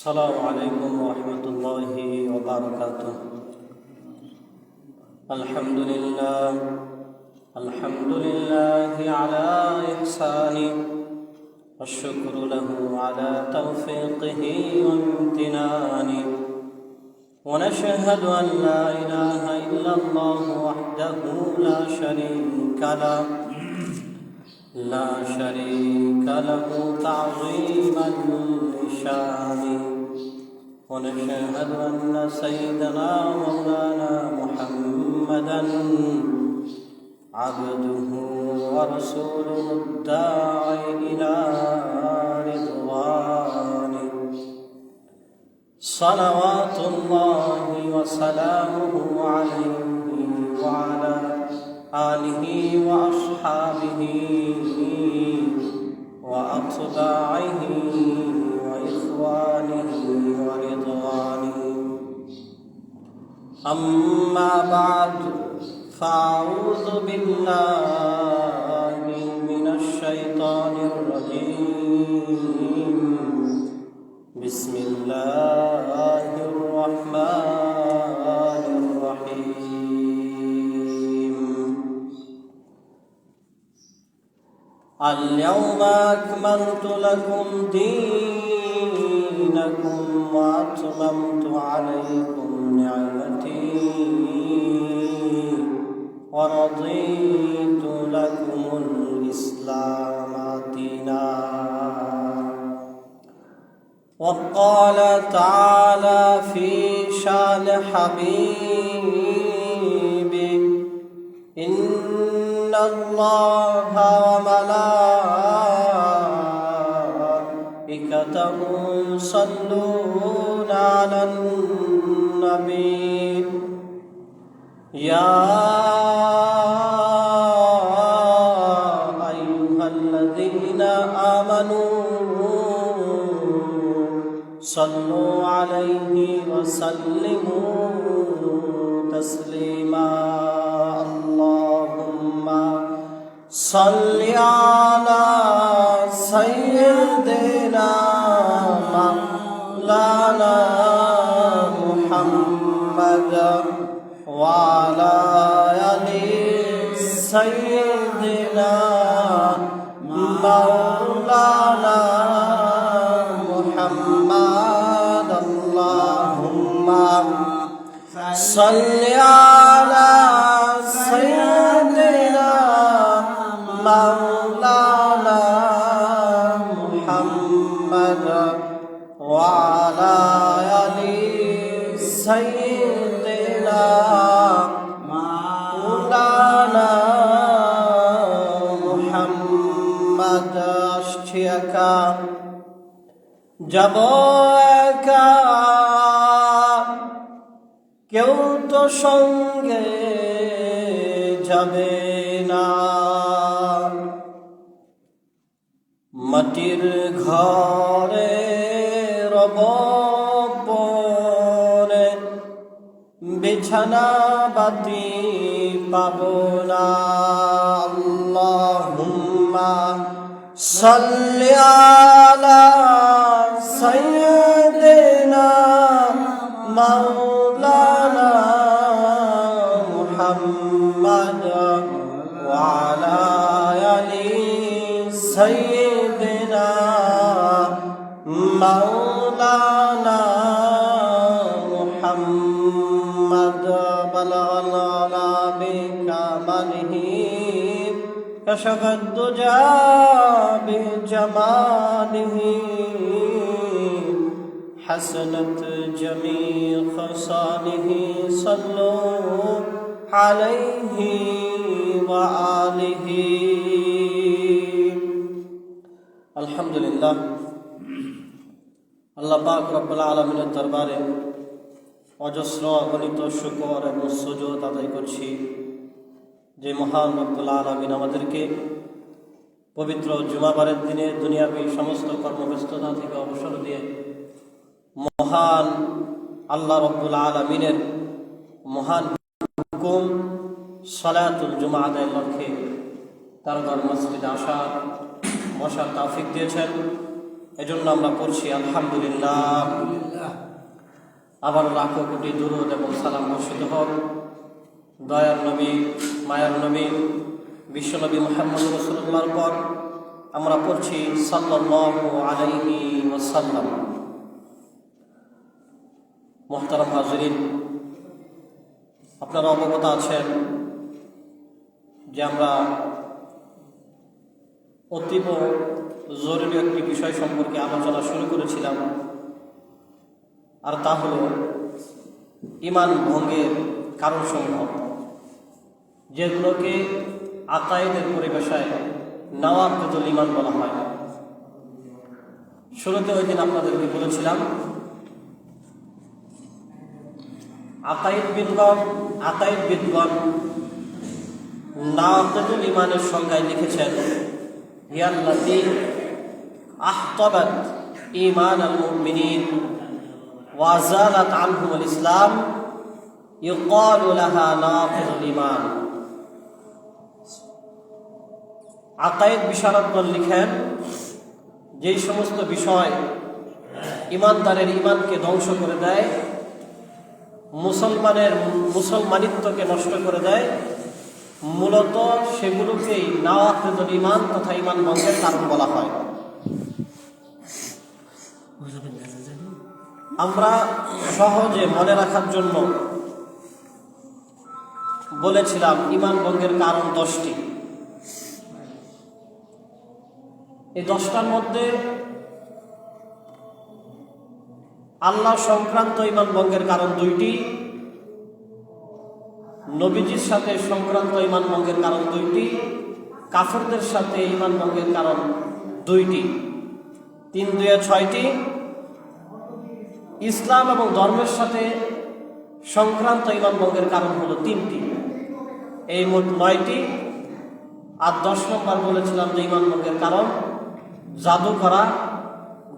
السلام عليكم ورحمة الله وبركاته. الحمد لله على إحسانه، والشكر له على توفيقه وامتنانه، ونشهد أن لا إله إلا الله وحده لا شريك له تعظيما لشانه، ونشهد أن سيدنا مولانا محمدا عبده ورسوله الداعي إلى رضوانه، صلوات الله وسلامه عليه وعلى آله وأصحابه وأتباعه وإخوانه ورضوانه. أما بعد، فأعوذ بالله من الشيطان الرجيم. بسم الله الرحمن الرحيم. اليوم أكملت لكم دينكم وأتممت عليكم نعمتي ورضيت لكم الإسلام دينا. وقال تعالى في شان حبيبه: إن الله وملائكته يصلون على النبي يا أيها الذين آمنوا صلوا عليه وسلموا تسليما. اللهم صل على سيدنا مولانا محمد وعلى آل سيدنا مولانا محمد. اللهم صل على سيدنا مولانا محمد وعلى آل سيدنا مولانا محمد. আসছি একা, যাব একা, কেউ তো সঙ্গে যাবে না। মাটির ঘরে রব পরে, বিছানা বাতি পাব না। আল্লাহুম্মা সাল্লি আলা সাইয়্যিদিনা মাওলানা মুহাম্মদ ওয়া আলা আলি সাইয়্যিদিনা মাওলানা মুহাম্মদ। বালাগনা বিকামালিহি كشف الدجى بجماله، حسنت جميع خصاله. صلوا عليه وآله. আলহামদুলিল্লাহ, আল্লাহ পাক রব্বুল আলামিনের দরবারে অজস্র অগণিত শুকর এবং সুজুদ আদায় করছি যে মহান রব্বুল আলামিন আমাদেরকে পবিত্র জুমাবারের দিনে দুনিয়াবী সমস্ত কর্মব্যস্ততা থেকে অবসর দিয়ে মহান আল্লাহ রব্বুল আলামিনের মহান হুকুম সালাতুল জুমা আদায়ের লক্ষ্যে তার ঘর মসজিদে বসার তৌফিক দিয়েছেন। এজন্য আমরা পড়ছি আলহামদুলিল্লাহ। আবার লাখো কোটি দুরূদ এবং সালাম বর্ষিত হোক দয়ার নবী, মায়ার নবী, বিশ্বনবী মুহাম্মদ রাসূলুল্লাহর পর আমরা পড়ছি সাল্লাল্লাহু আলাইহি ওয়াসাল্লাম। মুহতারাম হাজিরিন, আপনারা অবগত আছেন যে আমরা অতীব জরুরি একটি বিষয় সম্পর্কে আলোচনা শুরু করেছিলাম, আর তা হল ঈমান ভঙ্গের কারণসমূহ, যেগুলোকে আকায়েদের পরিভাষায় নওয়াকিদুল ঈমান বলা হয়। শুরুতে ওই দিন আপনাদেরকে বলেছিলাম আকায়েদবিদগণ নওয়াকিদুল ঈমানের সংজ্ঞায় লিখেছেন, হিয়াল্লাতী আহতাবাত ঈমানাল মুমিনিন ওয়া যালাত আনহুমুল ইসলাম ইউকালু লাহা নওয়াকিদুল ঈমান। আকায়েদ বিশারদগণ লিখেন, যেই সমস্ত বিষয় ঈমানদারের ঈমানকে ধ্বংস করে দেয়, মুসলমানের মুসলমানিত্বকে নষ্ট করে দেয়, মূলত সেগুলোকেই নওয়াকিদুল ঈমান তথা ঈমান ভঙ্গের কারণ বলা হয়। আমরা সহজে মনে রাখার জন্য বলেছিলাম ঈমান ভঙ্গের কারণ 10টি। এই 10টার মধ্যে আল্লাহ সংক্রান্ত ঈমান ভঙ্গের কারণ 2টি, নবীজির সাথে সংক্রান্ত ঈমান ভঙ্গের কারণ 2টি, কাফেরদের সাথে ঈমান ভঙ্গের কারণ 2টি, 3 2 6টি, ইসলাম এবং ধর্মের সাথে সংক্রান্ত ঈমান ভঙ্গের কারণ হলো 3টি। এই মোট 9টি। আর 10 নম্বর বলেছিলাম যে ঈমান ভঙ্গের কারণ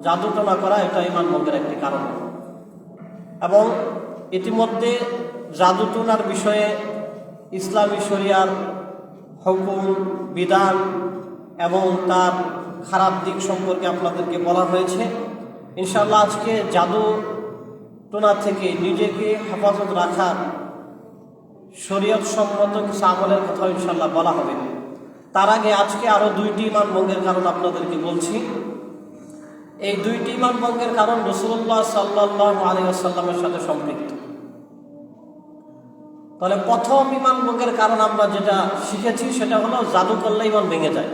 জাদুটনা করা, এটা ঈমান ভঙ্গের একটি কারণ। এবং ইতিমধ্যে জাদুটনার বিষয়ে ইসলামী শরিয়ার হুকুম বিধান এবং তার খারাপ দিক সম্পর্কে আপনাদেরকে বলা হয়েছে। ইনশাআল্লাহ আজকে জাদুটনা থেকে নিজেকে হেফাজত রাখার শরীয়ত সম্মত কিছু আমলের কথা ইনশাআল্লাহ বলা হবে। তার আগে আজকে আরো 2টি ঈমান ভঙ্গের কারণ আপনাদেরকে বলছি। এই 2টি ঈমান ভঙ্গের কারণ রাসূলুল্লাহ সাল্লাল্লাহু আলাইহি ওয়াসাল্লামের সাথে সম্পৃক্ত। তাহলে প্রথম ঈমান ভঙ্গের কারণ আমরা যেটা শিখেছি সেটা হলো জাদু করলে ঈমান ভেঙে যায়।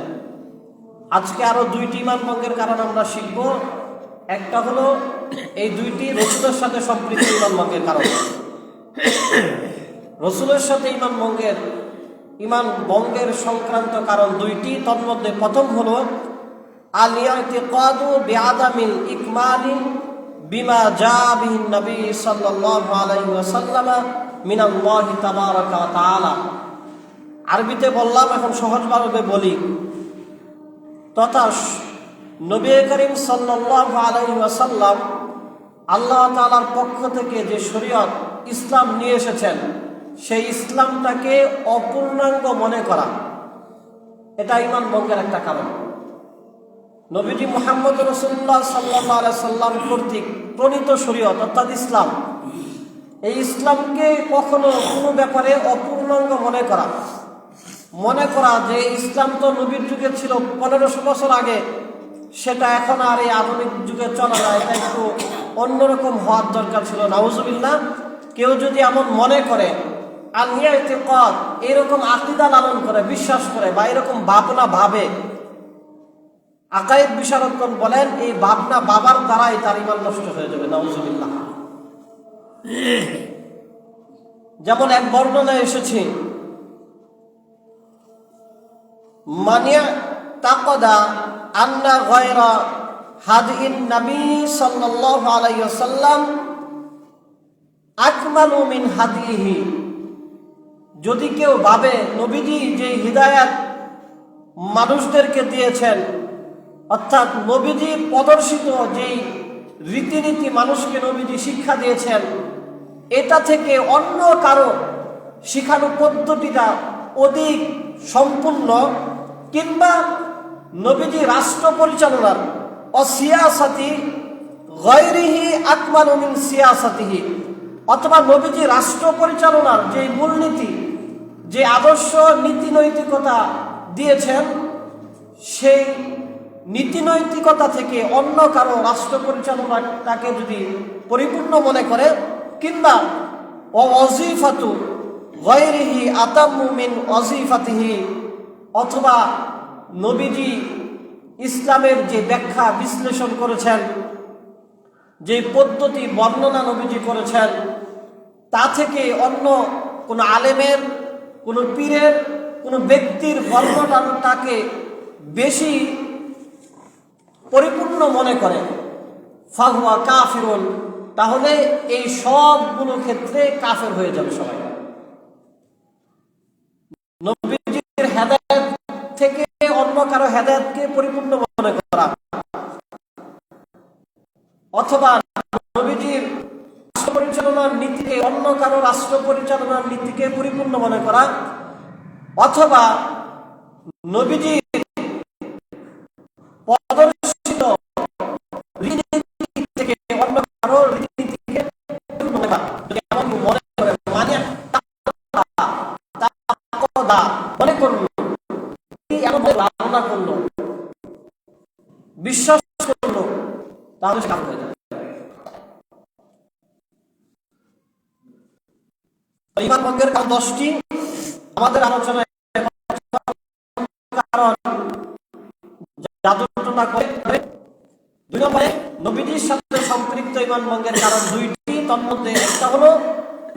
আজকে আরো 2টি ঈমান ভঙ্গের কারণ আমরা শিখব। একটা হলো এই 2টি রাসূলের সাথে সম্পৃক্ত ঈমান ভঙ্গের কারণ। রাসূলের সাথে ঈমান ভঙ্গের সংক্রান্ত কারণ 2টি। তন্মধ্যে প্রথম হলো আল-ইতিকাদু বিআদামিল ইকমালি বিমা জাআ বিহি নবী সাল্লাল্লাহু আলাইহি ওয়াসাল্লাম মিনাল্লাহি তাবারাকা ওয়া তাআলা। আরবিতে বললাম, এখন সহজভাবে বলি। তথা নবী করিম সাল্লাল্লাহু আলাইহি ওয়াসাল্লাম আল্লাহ তাআলার পক্ষ থেকে যে শরীয়ত ইসলাম নিয়ে এসেছেন, সেই ইসলামটাকে অপূর্ণাঙ্গ মনে করা, এটা ঈমান ভঙ্গের একটা কারণ। নবীজি মুহাম্মদ রাসূলুল্লাহ সাল্লাল্লাহু আলাইহি সাল্লাম কর্তৃক প্রণীত শরীয়ত অর্থাৎ ইসলাম, এই ইসলামকে কখনো কোনো ব্যাপারে অপূর্ণাঙ্গ মনে করা যে ইসলাম তো নবীর যুগে ছিল 1500 বছর আগে, সেটা এখন আর এই আধুনিক যুগে চলে না, এটা একটু অন্যরকম হওয়ার দরকার ছিল। নাউজুবিল্লাহ। কেউ যদি এমন মনে করে, আল-ইতিকাদ এরকম আকীদা লালন করে, বিশ্বাস করে, বা এরকম ভাবনা ভাবে, আকায়েদ বিশারদগণ বলেন এই ভাবনা বাবার দ্বারাই তার ঈমান নষ্ট হয়ে যাবে। নাউজুবিল্লাহ। যেমন এক বর্ণনায় এসেছে, মানিয়া তাকদা আন্না গায়রা হাদিন নবী সাল্লাল্লাহু আলাইহি ওয়াসাল্লাম আকমালু মিন হাদিহি। যদি কেউ ভাবে নবীজি যে হিদায়াত মানুষদেরকে দিয়েছেন, অর্থাৎ নবীজি প্রদর্শিত যেই রীতিনীতি মানুষকে নবীজি শিক্ষা দিয়েছেন, এটা থেকে অন্য কারো শিখানো পদ্ধতিটা অধিক সম্পূর্ণ, কিংবা নবীজি রাষ্ট্র পরিচালনার অসিয়াসাতি গায়রিহি আকমালু মিন সিয়াসাতিহি, অথবা নবীজি রাষ্ট্র পরিচালনার যে মূলনীতি, যে আদর্শ নীতি নৈতিকতা দিয়েছেন, সেই নীতি নৈতিকতা থেকে অন্য কারো রাষ্ট্র পরিচালনাটাকে যদি পরিপূর্ণ মনে করে, কিংবা ওয়াজিফাতু গায়রিহি আতাম্মু মিন ওয়াজিফাতিহি, অথবা নবীজি ইসলামের যে ব্যাখ্যা বিশ্লেষণ করেছেন, যে পদ্ধতি বর্ণনা নবীজি করেছেন, তা থেকে অন্য কোনো আলেমের, কোনো পীরের, কোনো ব্যক্তির বর্ণনাটাকে বেশি পরিপূর্ণ মনে করে, ফাহুয়া কাফিরুন, তাহলে এই সবগুলো ক্ষেত্রে কাফের হয়ে যাবে সবাই। নবীজির হেদায়েত থেকে অন্য কারো হেদায়েতকে পরিপূর্ণ মনে করা, অথবা নবীজির রাষ্ট্র পরিচালনার নীতিকে অন্য কারো রাষ্ট্র পরিচালনার নীতিকে পরিপূর্ণ মনে করা, অথবা নবীজির প্রদর্শিত রীতিনীতি থেকে অন্য কারো রীতিনীতিকে মনে করা, যদি এমন মনে করে, মানে মনে করল, এমন ধারণা করলো, বিশ্বাস করলো, তাহলে সে কাফের হয়ে যাবে। ঈমান ভঙ্গের কারণ 10টি আমাদের আলোচনায়, কারণ জাদু টনা করে। 2 নম্বরে নবীজির সাথে সম্পৃক্ত ঈমান ভঙ্গের কারণ 2টি, তার মধ্যে একটা হলো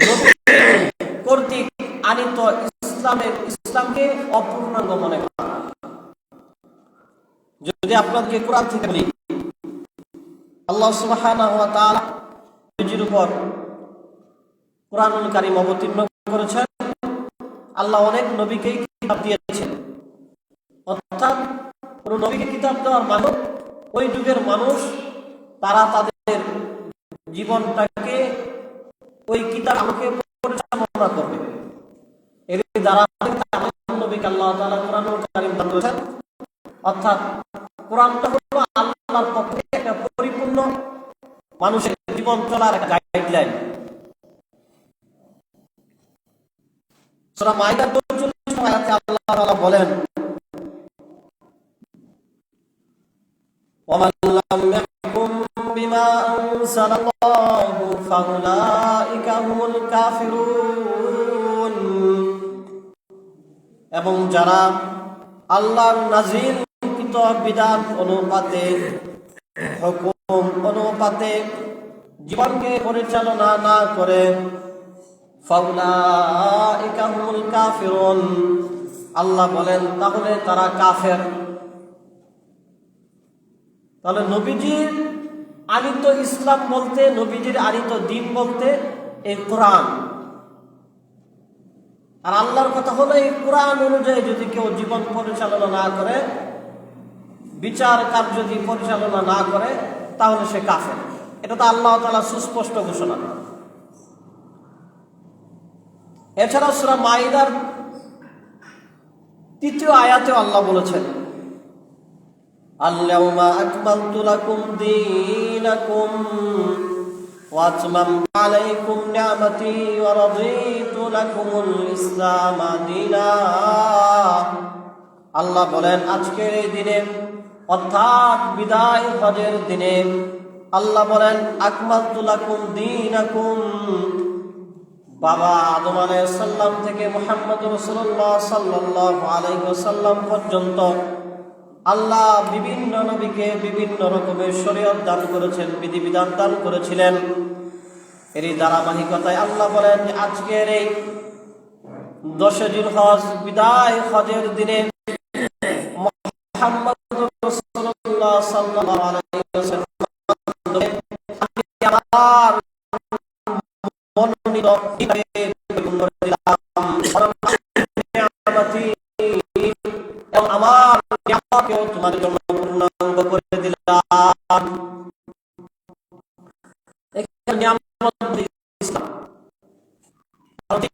নবী কর্তৃক আনিত ইসলামকে অপূর্ণাঙ্গ মনে করা। যদি আপনাদেরকে কোরআন থেকে বলি, আল্লাহ সুবহানাহু ওয়া তাআলা নবীজির উপর কোরআনুল কারীম অবতীর্ণ করেছেন। আল্লাহ অনেক নবীকে কিতাব দিয়েছেন, অর্থাৎ কোন নবীকে কিতাব দেওয়ার মানে ওই যুগের মানুষ তারা তাদের জীবনটাকে ওই কিতাব আমাকে পরিচালনা করবে। এর দ্বারা নবীকে আল্লাহ তাআলা কোরআনুল কারীম দান করেছেন, অর্থাৎ কোরআনটা হলো আল্লাহর পক্ষ থেকে একটা পরিপূর্ণ মানুষের জীবন চলার একটা গাইডলাইন। সূরা মাইদার 44 আয়াতে আল্লাহ তাআলা বলেন, ওয়া মান লাম ইয়াহকুম বিমা আনজালাল্লাহু ফাউলাইকা হুমুল কাফিরুন, এবং যারা আল্লাহর নাযিলকৃত বিধান অনুপাতে, হুকুম অনুপাতে জীবনকে পরিচালনা না করে, ফাউলাইকা হুমুল কাফিরুন, আল্লাহ বলেন তাহলে তারা কাফের। তাহলে নবীজির আনিত ইসলাম বলতে, নবীজির আনিত দ্বীন বলতে এই কোরআন। আর আল্লাহর কথা হলো এই কোরআন অনুযায়ী যদি কেউ জীবন পরিচালনা না করে, বিচার কার্য যদি পরিচালনা না করে, তাহলে সে কাফের। এটা তো আল্লাহ তাআলা সুস্পষ্ট ঘোষণা। এছাড়া সূরা মাইদার 3 আয়াতে আল্লাহ বলেছেন, আল-ইয়াওমা আকমালতু লাকুম দীনাকুম ওয়া আতমামতু আলাইকুম নি'মাতি ওয়া রাদিতু লাকুমুল ইসলাম দীনা। আল্লাহ বলেন আজকের এই দিনে, অর্থাৎ বিদায় হজের দিনে, আল্লাহ বলেন আকমালতু লাকুম দীনাকুম, বাবা আদম আলাইহিস সালাম থেকে মুহাম্মদ রাসূলুল্লাহ সাল্লাল্লাহু আলাইহি ওয়াসাল্লাম পর্যন্ত আল্লাহ বিভিন্ন নবীকে বিভিন্ন রকমের শরীয়ত দান করেছেন, বিধিবিধান দান করেছিলেন। এরই ধারাবাহিকতায় আল্লাহ বলেন যে আজকের এই 10 জিলহজ বিদায় হজের দিনে মুহাম্মদ রাসূলুল্লাহ সাল্লাল্লাহু আলাইহি ওয়াসাল্লাম আমার মনোনীত আমার নিয়ামতকেও তোমাদের জন্য পূর্ণাঙ্গ করে দিলাম। এখানে নিয়ামত ইসলাম, আমাদের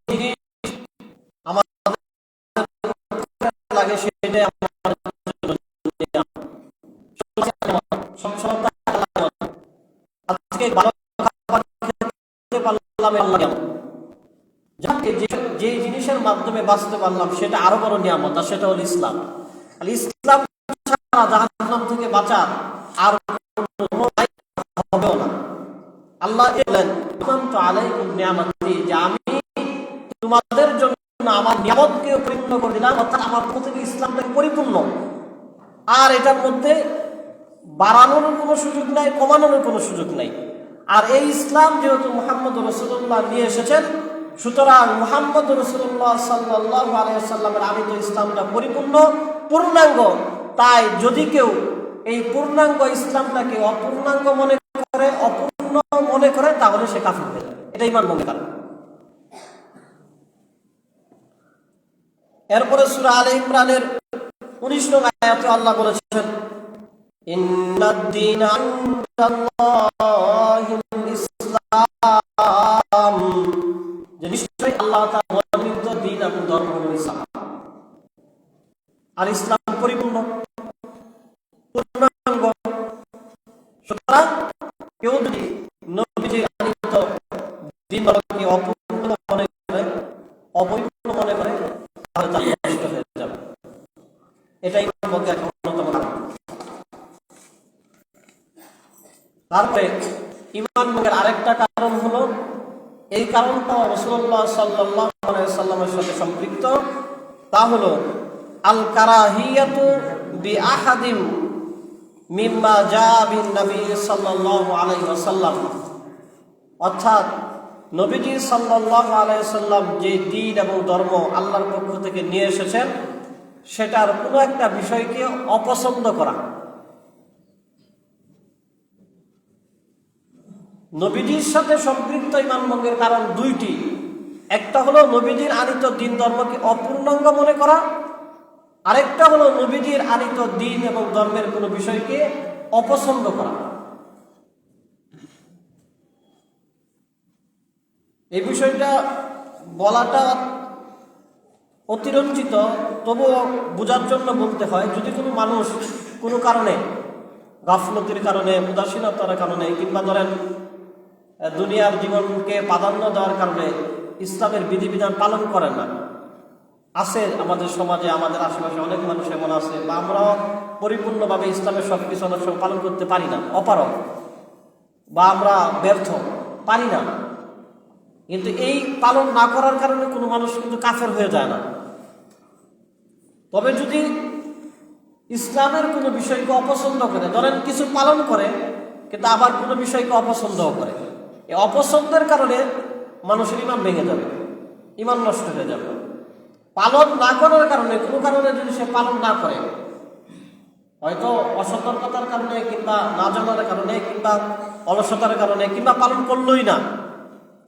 লাগে সেটাই আমার ইসলামের নিয়ামত, যাকে যে জিনিসের মাধ্যমে বাঁচতে পারলাম সেটা আরো বড় নিয়ামত, আর সেটা হলো ইসলাম। আর ইসলাম ছাড়া জাহান্নাম থেকে বাঁচার আর কোনো হবেও না। আল্লাহ বলেন আলাইকুম নিয়ামতি, যে আমি তোমাদের জন্য আমার নিয়ামতকে পরিপূর্ণ করে দিলাম, অর্থাৎ আমার পক্ষ থেকে ইসলামটাকে পরিপূর্ণ, আর এটার মধ্যে বাড়ানোর কোনো সুযোগ নাই, কমানোর কোনো সুযোগ নাই। আর এই ইসলাম যেহেতু মুহাম্মদ রাসূলুল্লাহ নিয়ে এসেছেন, সুতরাং মুহাম্মদ রাসূলুল্লাহ সাল্লাল্লাহু আলাইহি ওয়াসাল্লামের আনিত ইসলামটা পরিপূর্ণ, পূর্ণাঙ্গ। তাই যদি কেউ এই পূর্ণাঙ্গ ইসলামটাকে অপূর্ণাঙ্গ মনে করে, অপূর্ণ মনে করে, তাহলে সে কাফির হয়ে যাবে। এটা ঈমান ভঙ্গের কারণ। এরপরে সূরা আলে ইমরানের 19 নং আয়াতে আল্লাহ বলেছেন, ইন্নাদ-দীনা ইনদাল্লাহিল ইসলাম, যে নিশ্চয়ই আল্লাহ তাআলা মনোনীত দ্বীন এবং ধর্ম হলো ইসলাম। আর ইসলাম পরিপূর্ণ, পূর্ণাঙ্গ। সুতরাং কেউ যদি নবীজির আনিত দ্বীন ধর্মকে অপূর্ণ মনে করে, অপরিপূর্ণ মনে করে, তাহলে তা নষ্ট হয়ে যাবে। এটাই ঈমান ভঙ্গের অন্যতম কারণ। তারপরে ঈমান ভঙ্গের আরেকটা কারণ হলো, এই কারণটা রাসূলুল্লাহ সাল্লাল্লাহু আলাইহি ওয়াসাল্লামের সাথে সম্পৃক্ত, তা হলো আল কারাহিয়াতু বিআহাদিম মিম্মা জাআ বিন নবী সাল্লাল্লাহু আলাইহি ওয়াসাল্লাম, অর্থাৎ নবীজি সাল্লাল্লাহু আলাইহি ওয়াসাল্লাম যে দ্বীন এবং ধর্ম আল্লাহর পক্ষ থেকে নিয়ে এসেছেন, সেটার কোনো একটা বিষয়কে অপছন্দ করা। নবীজির সাথে সম্পৃক্ত ঈমান ভঙ্গের কারণ দুইটি। একটা হলো নবীজির আনিত দ্বীন ধর্মকে অপূর্ণাঙ্গ মনে করা, আরেকটা হলো নবীজির আনিত দ্বীন এবং ধর্মের কোনো বিষয়কে অপছন্দ করা। এই বিষয়টা বলাটা অতিরঞ্জিত, তবুও বোঝার জন্য বলতে হয়। যদি কোনো মানুষ কোনো কারণে, গাফলতির কারণে, উদাসীনতার কারণে, কিংবা ধরেন দুনিয়ার জীবনকে প্রাধান্য দেওয়ার কারণে ইসলামের বিধিবিধান পালন করেন না, আছে আমাদের সমাজে, আমাদের আশেপাশে অনেক মানুষ এমন আছে, বা আমরা পরিপূর্ণভাবে ইসলামের সব কিছু অনেক সময় পালন করতে পারি না, অপারগ, বা আমরা ব্যর্থ, পারি না। কিন্তু এই পালন না করার কারণে কোনো মানুষ কিন্তু কাফের হয়ে যায় না। তবে যদি ইসলামের কোনো বিষয়কে অপছন্দ করে, ধরেন কিছু পালন করে কিন্তু আবার কোনো বিষয়কে অপছন্দও করে, এই অপছন্দের কারণে মানুষের ঈমান ভেঙে যাবে, ঈমান নষ্ট হয়ে যাবে। পালন না করার কারণে, কোনো কারণে যদি সে পালন না করে, হয়তো অসতর্কতার কারণে, কিংবা না জানার কারণে, কিংবা অলসতার কারণে, কিংবা পালন করলোই না,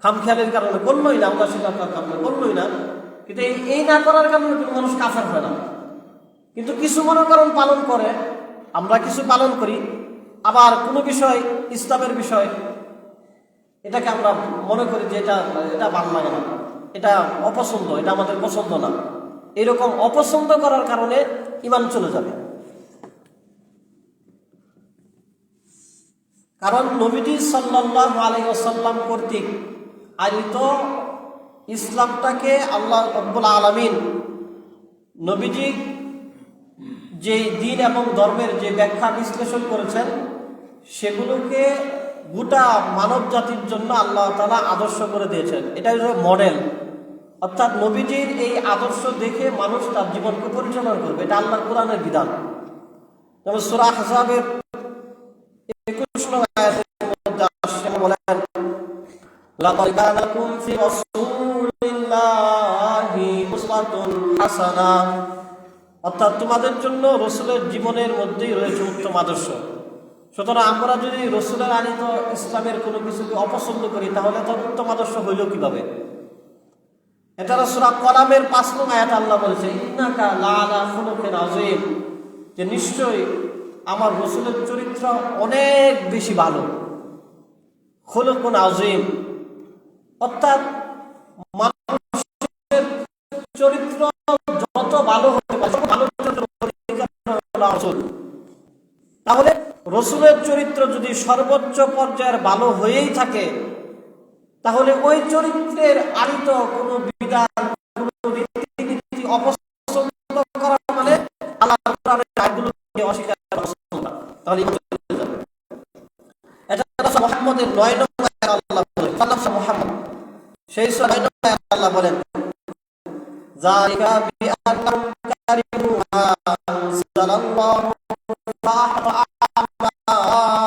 খামখেয়ালির কারণে করলোই না, উদাসীনতার কারণে করলোই না, কিন্তু এই না করার কারণে কোনো মানুষ কাফের হয় না। কিন্তু কিছু মনে করেন পালন করে, আমরা কিছু পালন করি, আবার কোনো বিষয়, ইসলামের বিষয়, এটাকে আমরা মনে করি যে এটা ভালো লাগে না, এটা অপছন্দ, এটা আমাদের পছন্দ না। এরকম অপছন্দ করার কারণে ঈমান চলে যাবে। কারণ নবীজি সাল্লাল্লাহু আলাইহি ওয়াসাল্লাম কর্তৃক আনিত ইসলামটাকে আল্লাহ রাব্বুল আলামিন নবীজি যে দ্বীন এবং ধর্মের যে ব্যাখ্যা বিশ্লেষণ করেছেন, সেগুলোকে গোটা মানব জাতির জন্য আল্লাহ তাআলা আদর্শ করে দিয়েছেন। এটাই হলো মডেল, অর্থাৎ নবীজির এই আদর্শ দেখে মানুষ তার জীবনকে পরিচালনা করবে। এটা আল্লাহর কোরআনের বিধান। যেমন সূরা আহজাবের 21 নং আয়াতের মধ্যে আল্লাহ বলেন, লাকাদ কানা লাকুম ফি রাসূলিল্লাহি উসওয়াতুন হাসানাহ, অর্থাৎ তোমাদের জন্য রাসূলের জীবনের মধ্যেই রয়েছে উত্তম আদর্শ। সুতরাং আমরা যদি রাসূলের আনিত ইসলামের কোনো কিছুকে অপছন্দ করি, তাহলে তার উত্তম আদর্শ হইল কিভাবে? এটা সূরা কলামের 5 নং আয়াতে আল্লাহ বলেছে, ইন্নাকা লাআলা খুলুকিন আযীম, যে নিশ্চয়ই আমার রাসূলের চরিত্র অনেক বেশি ভালো। খুলুকুন আযীম, অর্থাৎ মানুষের চরিত্র যত ভালো হতে পারে, ভালো রাসূল। তাহলে রাসূলের চরিত্র যদি সর্বোচ্চ পর্যায়ের ভালো হয়েই থাকে, তাহলে ওই চরিত্রের আনিত কোনো বিধান, কোনো রীতিনীতি অপছন্দ করা মানে আল্লাহ কোরআনের আয়াতগুলোকে অস্বীকার করা। তাহলে এটা মুহাম্মদের 9 নম্বর আয়াত আল্লাহ বলেন, মুহাম্মদ সেই 9 নম্বর আয়াত আল্লাহ বলেন, যালিকা বিআন্নাহুম কারিহু মা আনজালাল্লাহু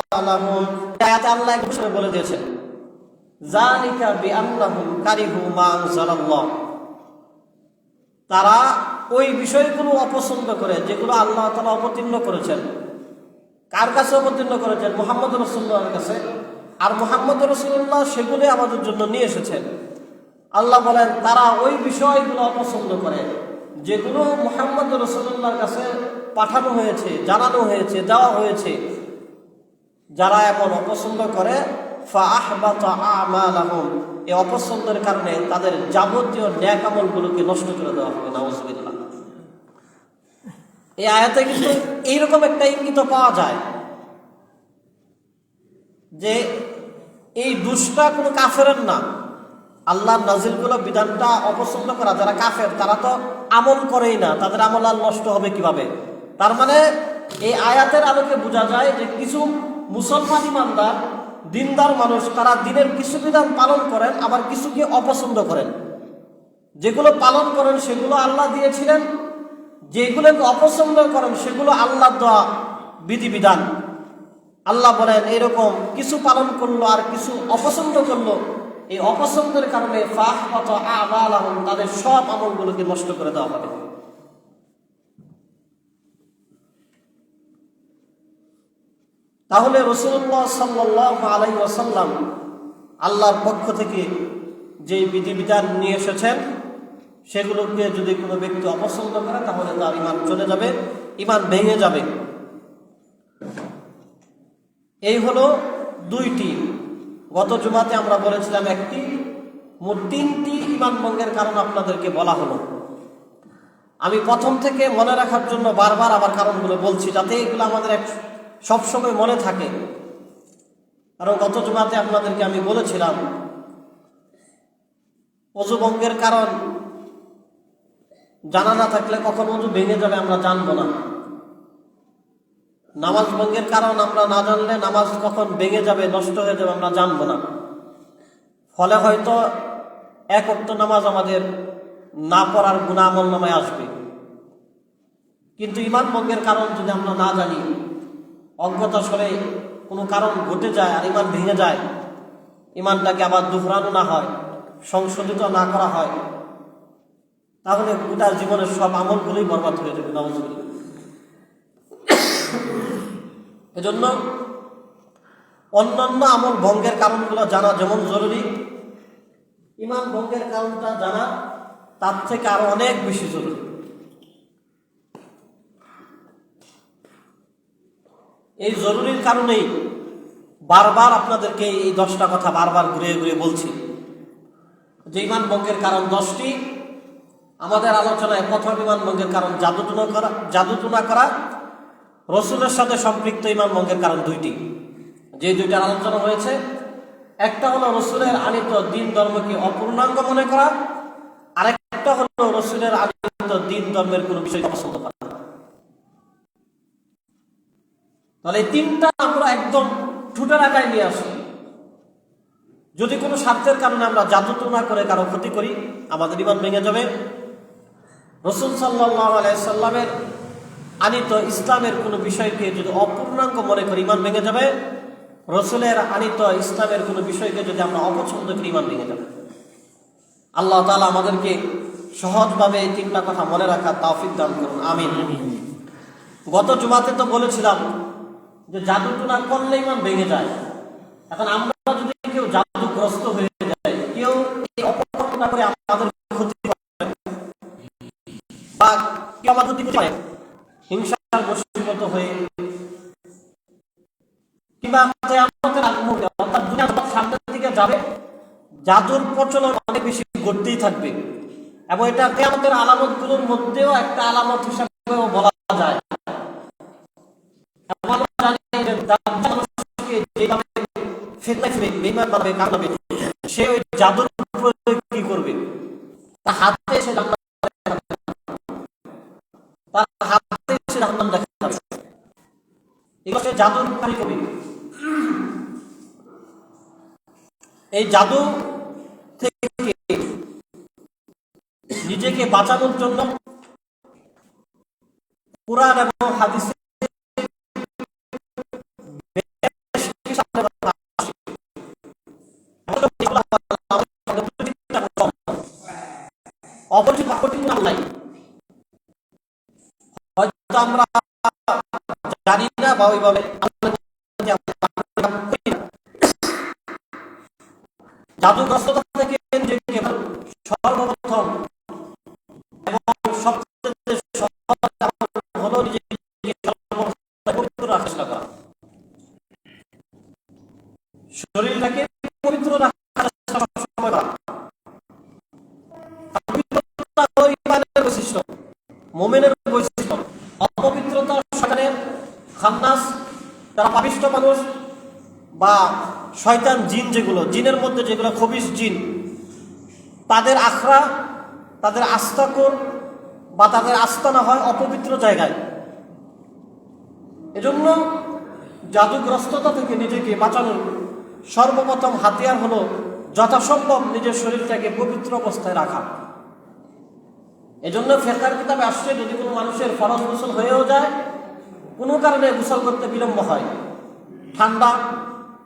ফাআলাহুম। আয়াতে আল্লাহ এক বিষয় বলে দিয়েছেন, যালিকা বিআন্নাহুম কারিহু মা আনজালাল্লাহ, তারা ওই বিষয়গুলো অপছন্দ করে যেগুলো আল্লাহ তাআলা অবতীর্ণ করেছেন। কার কাছে অবতীর্ণ করেছেন? মুহাম্মদ রাসূলুল্লাহর কাছে। আর মুহাম্মদ রাসূলুল্লাহ সেগুলো আমাদের জন্য নিয়ে এসেছেন। আল্লাহ বলেন তারা ওই বিষয়গুলো অপছন্দ করে যেগুলো মুহাম্মদ রাসূলুল্লাহর কাছে পাঠানো হয়েছে, জানানো হয়েছে, দেওয়া হয়েছে। যারা এমন অপছন্দ করে ফাআহবাতা আমালাহুম, এই অপছন্দের কারণে তাদের যাবতীয় নেক আমলগুলোকে নষ্ট করে দেওয়া হবে। নাউযুবিল্লাহ। এই আয়াতে কিন্তু এইরকম একটা ইঙ্গিত পাওয়া যায় যে এই দুষ্টা কোনো কাফেরের না। আল্লাহর নাজিলগুলো বিধানটা অপছন্দ করা যারা কাফের, তারা তো আমল করেই না, তাদের আমল আর নষ্ট হবে কিভাবে? তার মানে এই আয়াতের আলোকে বোঝা যায় যে কিছু মুসলমান ইমানদার দিনদার মানুষ, তারা দিনের কিছু বিধান পালন করেন, আবার কিছুকে অপছন্দ করেন। যেগুলো পালন করেন সেগুলো আল্লাহ দিয়েছিলেন, যেগুলোকে অপছন্দ করেন সেগুলো আল্লাহ দেওয়া বিধিবিধান। আল্লাহ বলেন এরকম কিছু পালন করলো আর কিছু অপছন্দ করলো, এই অপছন্দের কারণে ফাহবাতা আমালাহুম, তাদের সব আমলগুলোকে নষ্ট করে দেওয়া হবে। তাহলে রাসূলুল্লাহ সাল্লাল্লাহু আলাইহি ওয়াসাল্লাম আল্লাহর পক্ষ থেকে যে বিধিবিধান নিয়ে এসেছেন সেগুলোকে যদি কোনো ব্যক্তি অপছন্দ করে তাহলে তার ঈমান চলে যাবে, ঈমান ভেঙে যাবে। এই হলো দুইটি। গত জুমাতে আমরা বলেছিলাম একটি, মোট 3টি ঈমান ভঙ্গের কারণ আপনাদেরকে বলা হলো। আমি প্রথম থেকে মনে রাখার জন্য বারবার আবার কারণগুলো বলছি, যাতে এগুলো আমাদের সবসময় মনে থাকে। কারণ গত জুমাতে আপনাদেরকে আমি বলেছিলাম ওযু ভঙ্গের কারণ জানা না থাকলে কখন ওযু ভেঙে যাবে আমরা জানবো না। নামাজ ভঙ্গের কারণ আমরা না জানলে নামাজ কখন ভেঙে যাবে, নষ্ট হয়ে যাবে আমরা জানবো না। ফলে হয়তো এক ওয়াক্ত নামাজ আমাদের না পড়ার গুনাহ আমলনামায় আসবে। কিন্তু ঈমান ভঙ্গের কারণ যদি আমরা না জানি, অজ্ঞতা সরে কোনো কারণ ঘটে যায় আর ঈমান ভেঙে যায়, ঈমানটাকে আবার দুহরানো না হয়, সংশোধিত না করা হয়, তাহলে গোটা জীবনের সব আমলগুলোই বরবাদ হয়ে যাবে। নাউযুবিল্লাহ। এজন্য অন্যান্য আমল ভঙ্গের কারণগুলো জানা যেমন জরুরি, ঈমান ভঙ্গের কারণটা জানা তার থেকে আরো অনেক বেশি জরুরি। এই জরুরির কারণেই বারবার আপনাদেরকে এই 10টা কথা বারবার ঘুরিয়ে ঘুরিয়ে বলছি যে ঈমান ভঙ্গের কারণ 10টি। আমাদের আলোচনায় প্রথম ঈমান ভঙ্গের কারণ জাদুটোনা করা, রাসূলের সাথে সম্পৃক্ত ঈমান ভঙ্গের কারণ 2টি। যে 2টার আলোচনা হয়েছে, একটা হলো রাসূলের আনিত দ্বীন ধর্মকে অপূর্ণাঙ্গ মনে করা, আরেকটা হলো রাসূলের আনিত দ্বীন ধর্মের কোনো বিষয় পছন্দ করা। তাহলে 3টা আমরা একদম ঠুটের আগায় নিয়ে আসি। যদি কোনো স্বার্থের কারণে আমরা জাদুটোনা করে কারো ক্ষতি করি, আমাদের ঈমান ভেঙে যাবে। রাসূল সাল্লাল্লাহু আলাইহি সাল্লামের আনিত ইসলামের কোনো বিষয়কে যদি অপূর্ণাঙ্গ মনে করি, ঈমান ভেঙে যাবে। রাসূলের আনিত ইসলামের কোনো বিষয়কে যদি আমরা অপছন্দ করি, ঈমান ভেঙে যাবে। আল্লাহ তাআলা আমাদেরকে সহজভাবে এই 3টা কথা মনে রাখার তৌফিক দান করুন, আমিন। গত জুমাতে তো বলেছিলাম যে জাদুটোনা করলে ঈমান ভেঙে যায়। এখন আমরা যদি কেউ জাদুগ্রস্ত হয়ে যায়, কেউ এই অপকর্মটা করে আমাদের ক্ষতি করে বা কেউ আমাদের ক্ষতি করে হিংসার বশীভূত হয়ে, কিংবা কিয়ামতের আগ মুহূর্তে অর্থাৎ দুনিয়া যত সামনের দিকে যাবে, জাদুর প্রচলন অনেক বেশি ঘটতেই থাকবে। এবং এটা কিয়ামতের আলামতগুলোর মধ্যেও একটা আলামত হিসাবেও বলা যায়। আমরা জানি যে দাজ্জাল মানুষকে যেভাবে ফিতনায় ফেলে বেঈমান বানাবে, কাফের বানাবে, সে ওই জাদুর প্রয়োগ কি করবে? তার হাতে এসে জাহান্নাম দেখাবে। এগুলো সে জাদুর কারি করবে। এই জাদু থেকে নিজেকে বাঁচানোর জন্য কুরআন এবং হাদিসে হয়তো আমরা জানি না বা ওইভাবে জাদুগ্রস্ততা থেকে নিজেকে সর্বপ্রথম এবং সবচেয়ে হলো নিজেকে পবিত্র রাখার চেষ্টা করা, শরীরটাকে পবিত্র রাখার চেষ্টা করা। বৈশিষ্ট্য মুমিনের বৈশিষ্ট্য। অপবিত্রতা শয়তানের, খান্নাস, তারা পাপিষ্ঠ মানুষ বা শয়তান জিন, যেগুলো জিনের মধ্যে যেগুলো খবিশ জিন, তাদের আখড়া, তাদের আস্তাকুর বা তাদের আস্তানা হয় অপবিত্র জায়গায়। এজন্য জাদুগ্রস্ততা থেকে নিজেকে বাঁচানোর সর্বপ্রথম হাতিয়ার হলো যথাসম্ভব নিজের শরীরটাকে পবিত্র অবস্থায় রাখা। এজন্য ফিকহের কিতাবে আসছে, যদি কোনো মানুষের ফরজ গোসল হয়েও যায়, কোনো কারণে গোসল করতে বিলম্ব হয়, ঠান্ডা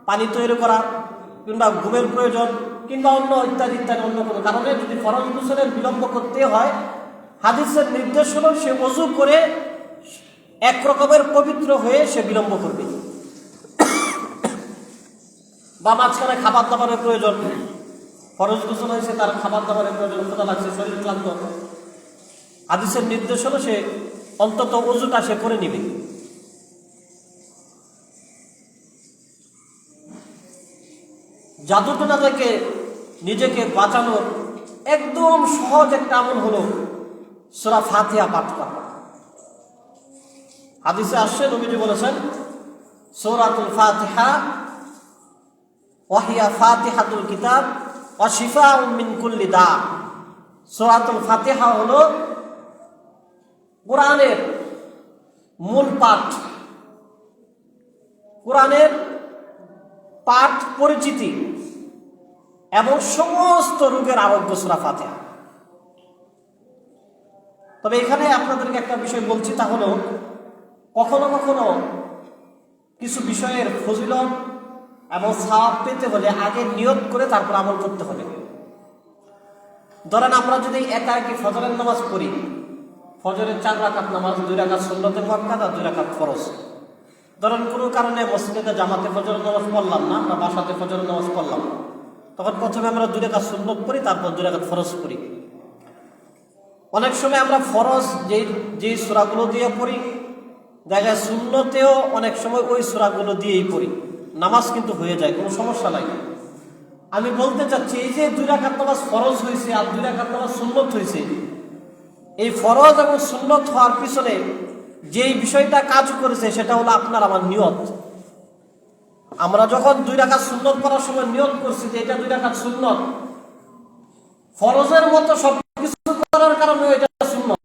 পানি তৈরি করা কিংবা ঘুমের প্রয়োজন কিংবা অন্য ইত্যাদি ইত্যাদি অন্য কোনো কারণে যদি ফরজ গোসলের বিলম্ব করতে হয়, হাদিসের নির্দেশ হলো সে ওযু করে এক রকমের পবিত্র হয়ে সে বিলম্ব করবে। বা মাঝখানে খাবার দাবারের প্রয়োজন, ফরজ গোসল হয়েছে, তার খাবার দাবারের প্রয়োজন, ক্ষুধা লাগছে, শরীর ক্লান্ত, হাদিসের নির্দেশ হলো সে অন্তত ওযুটা সে করে নিবে। জাদুটোনা থেকে নিজেকে বাঁচানোর একদম সহজ একটা আমল হলো সূরা ফাতিহা পাঠ করা। হাদিসে আসছে, নবীজি বলেছেন, সূরাতুল ফাতিহা ওয়াহিয়া ফাতিহাতুল কিতাব ওয়া শিফাউম মিন কুল্লি দা। সূরাতুল ফাতিহা হলো কোরআনের মূল পাঠ, কোরআনের পাঠ পরিচিতি এবং সমস্ত রোগের আরোগ্য সূরা ফাতিহা। তবে এখানে আপনাদেরকে একটা বিষয় বলছি, তা হলো কখনো কখনো কিছু বিষয়ের ফজিলত এবং সওয়াব পেতে হলে আগে নিয়ত করে তারপর আমল করতে হবে। ধরেন আমরা যদি একা একই ফজরের নামাজ পড়ি, ফজরের 4 রাকাত নামাজ, 2 রাকাত সুন্নতে মুআক্কাদ আর 2 রাকাত ফরজ। ধরেন কোনো কারণে মসজিদে জামাতে ফজরের নামাজ পড়লাম না, আমরা বাসাতে ফজরের নামাজ পড়লাম, তখন প্রথমে আমরা 2 রাকাত সুন্নত পড়ি, তারপর 2 রাকাত ফরজ পড়ি। অনেক সময় আমরা ফরজ যেই সূরাগুলো দিয়ে পড়ি, দেখা যায় সুন্নতেও অনেক সময় ওই সূরাগুলো দিয়েই পড়ি, নামাজ কিন্তু হয়ে যায়, কোনো সমস্যা নাই। আমি বলতে চাচ্ছি, এই যে 2 রাকাত নামাজ ফরজ হয়েছে আর 2 রাকাত নামাজ সুন্নত হয়েছে, এই ফরজ এবং সুন্নত হওয়ার পিছনে যেই বিষয়টা কাজ করেছে সেটা হলো আপনার আমার নিয়ত। আমরা যখন 2 রাকাত সুন্নত পড়ার সময় নিয়ত করছি যে এটা 2 রাকাত সুন্নত, ফরজের মতো সবকিছু করার কারণে এটা সুন্নত।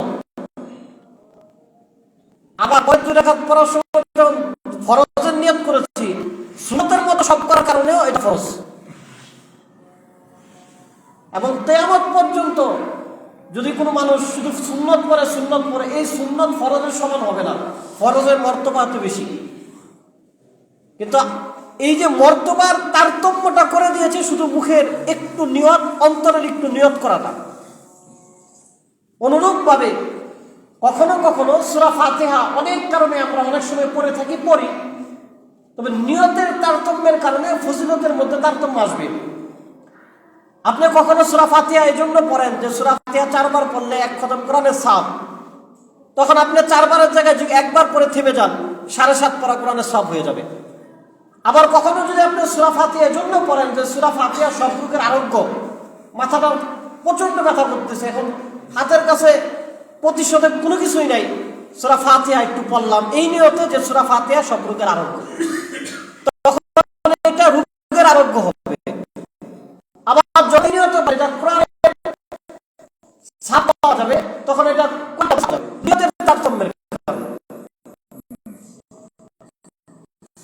আবার 2 রাকাত পড়ার সময় যখন ফরজের নিয়ত করেছি, সুন্নতের মতো সব করার কারণেও এটা ফরজ। এবং কিয়ামত পর্যন্ত যদি কোনো মানুষ শুধু সুন্নত পড়ে, এই সুন্নত ফরজের সমান হবে না, ফরজের মর্তবা এত বেশি। কিন্তু এই যে মর্তবার তারতম্যটা করে দিয়েছে শুধু মুখের একটু নিয়ত, অন্তরের একটু নিয়ত করাটা। অনুরূপভাবে কখনো কখনো সূরা ফাতিহা অনেক কারণে আমরা অনেক সময় পড়ি, তবে নিয়তের তারতম্যের কারণে ফজিলতের মধ্যে তারতম্য আসবে। আপনি কখনো সূরা ফাতিহা এই জন্য পড়েন যে সূরা ফাতিহা 4 বার পড়লে 1 খতম কোরআনের সওয়াব, তখন আপনি 4 বারের জায়গায় যদি 1 বার পড়ে থেমে যান, 7.5 পড়া কোরআনের সওয়াব হয়ে যাবে। আবার কখনো যদি আপনি সূরা ফাতিহা এই জন্য পড়েন যে সূরা ফাতিহা সব রোগের আরোগ্য, মাথাটা প্রচন্ড ব্যথা করতেছে, এখন হাতের কাছে প্রতিষেধক কোনো কিছুই নাই, সূরা ফাতিহা একটু পড়লাম এই নিয়তে যে সূরা ফাতিহা সব রোগের আরোগ্য, তখন এটা রোগের আরোগ্য হবে। আবার যদি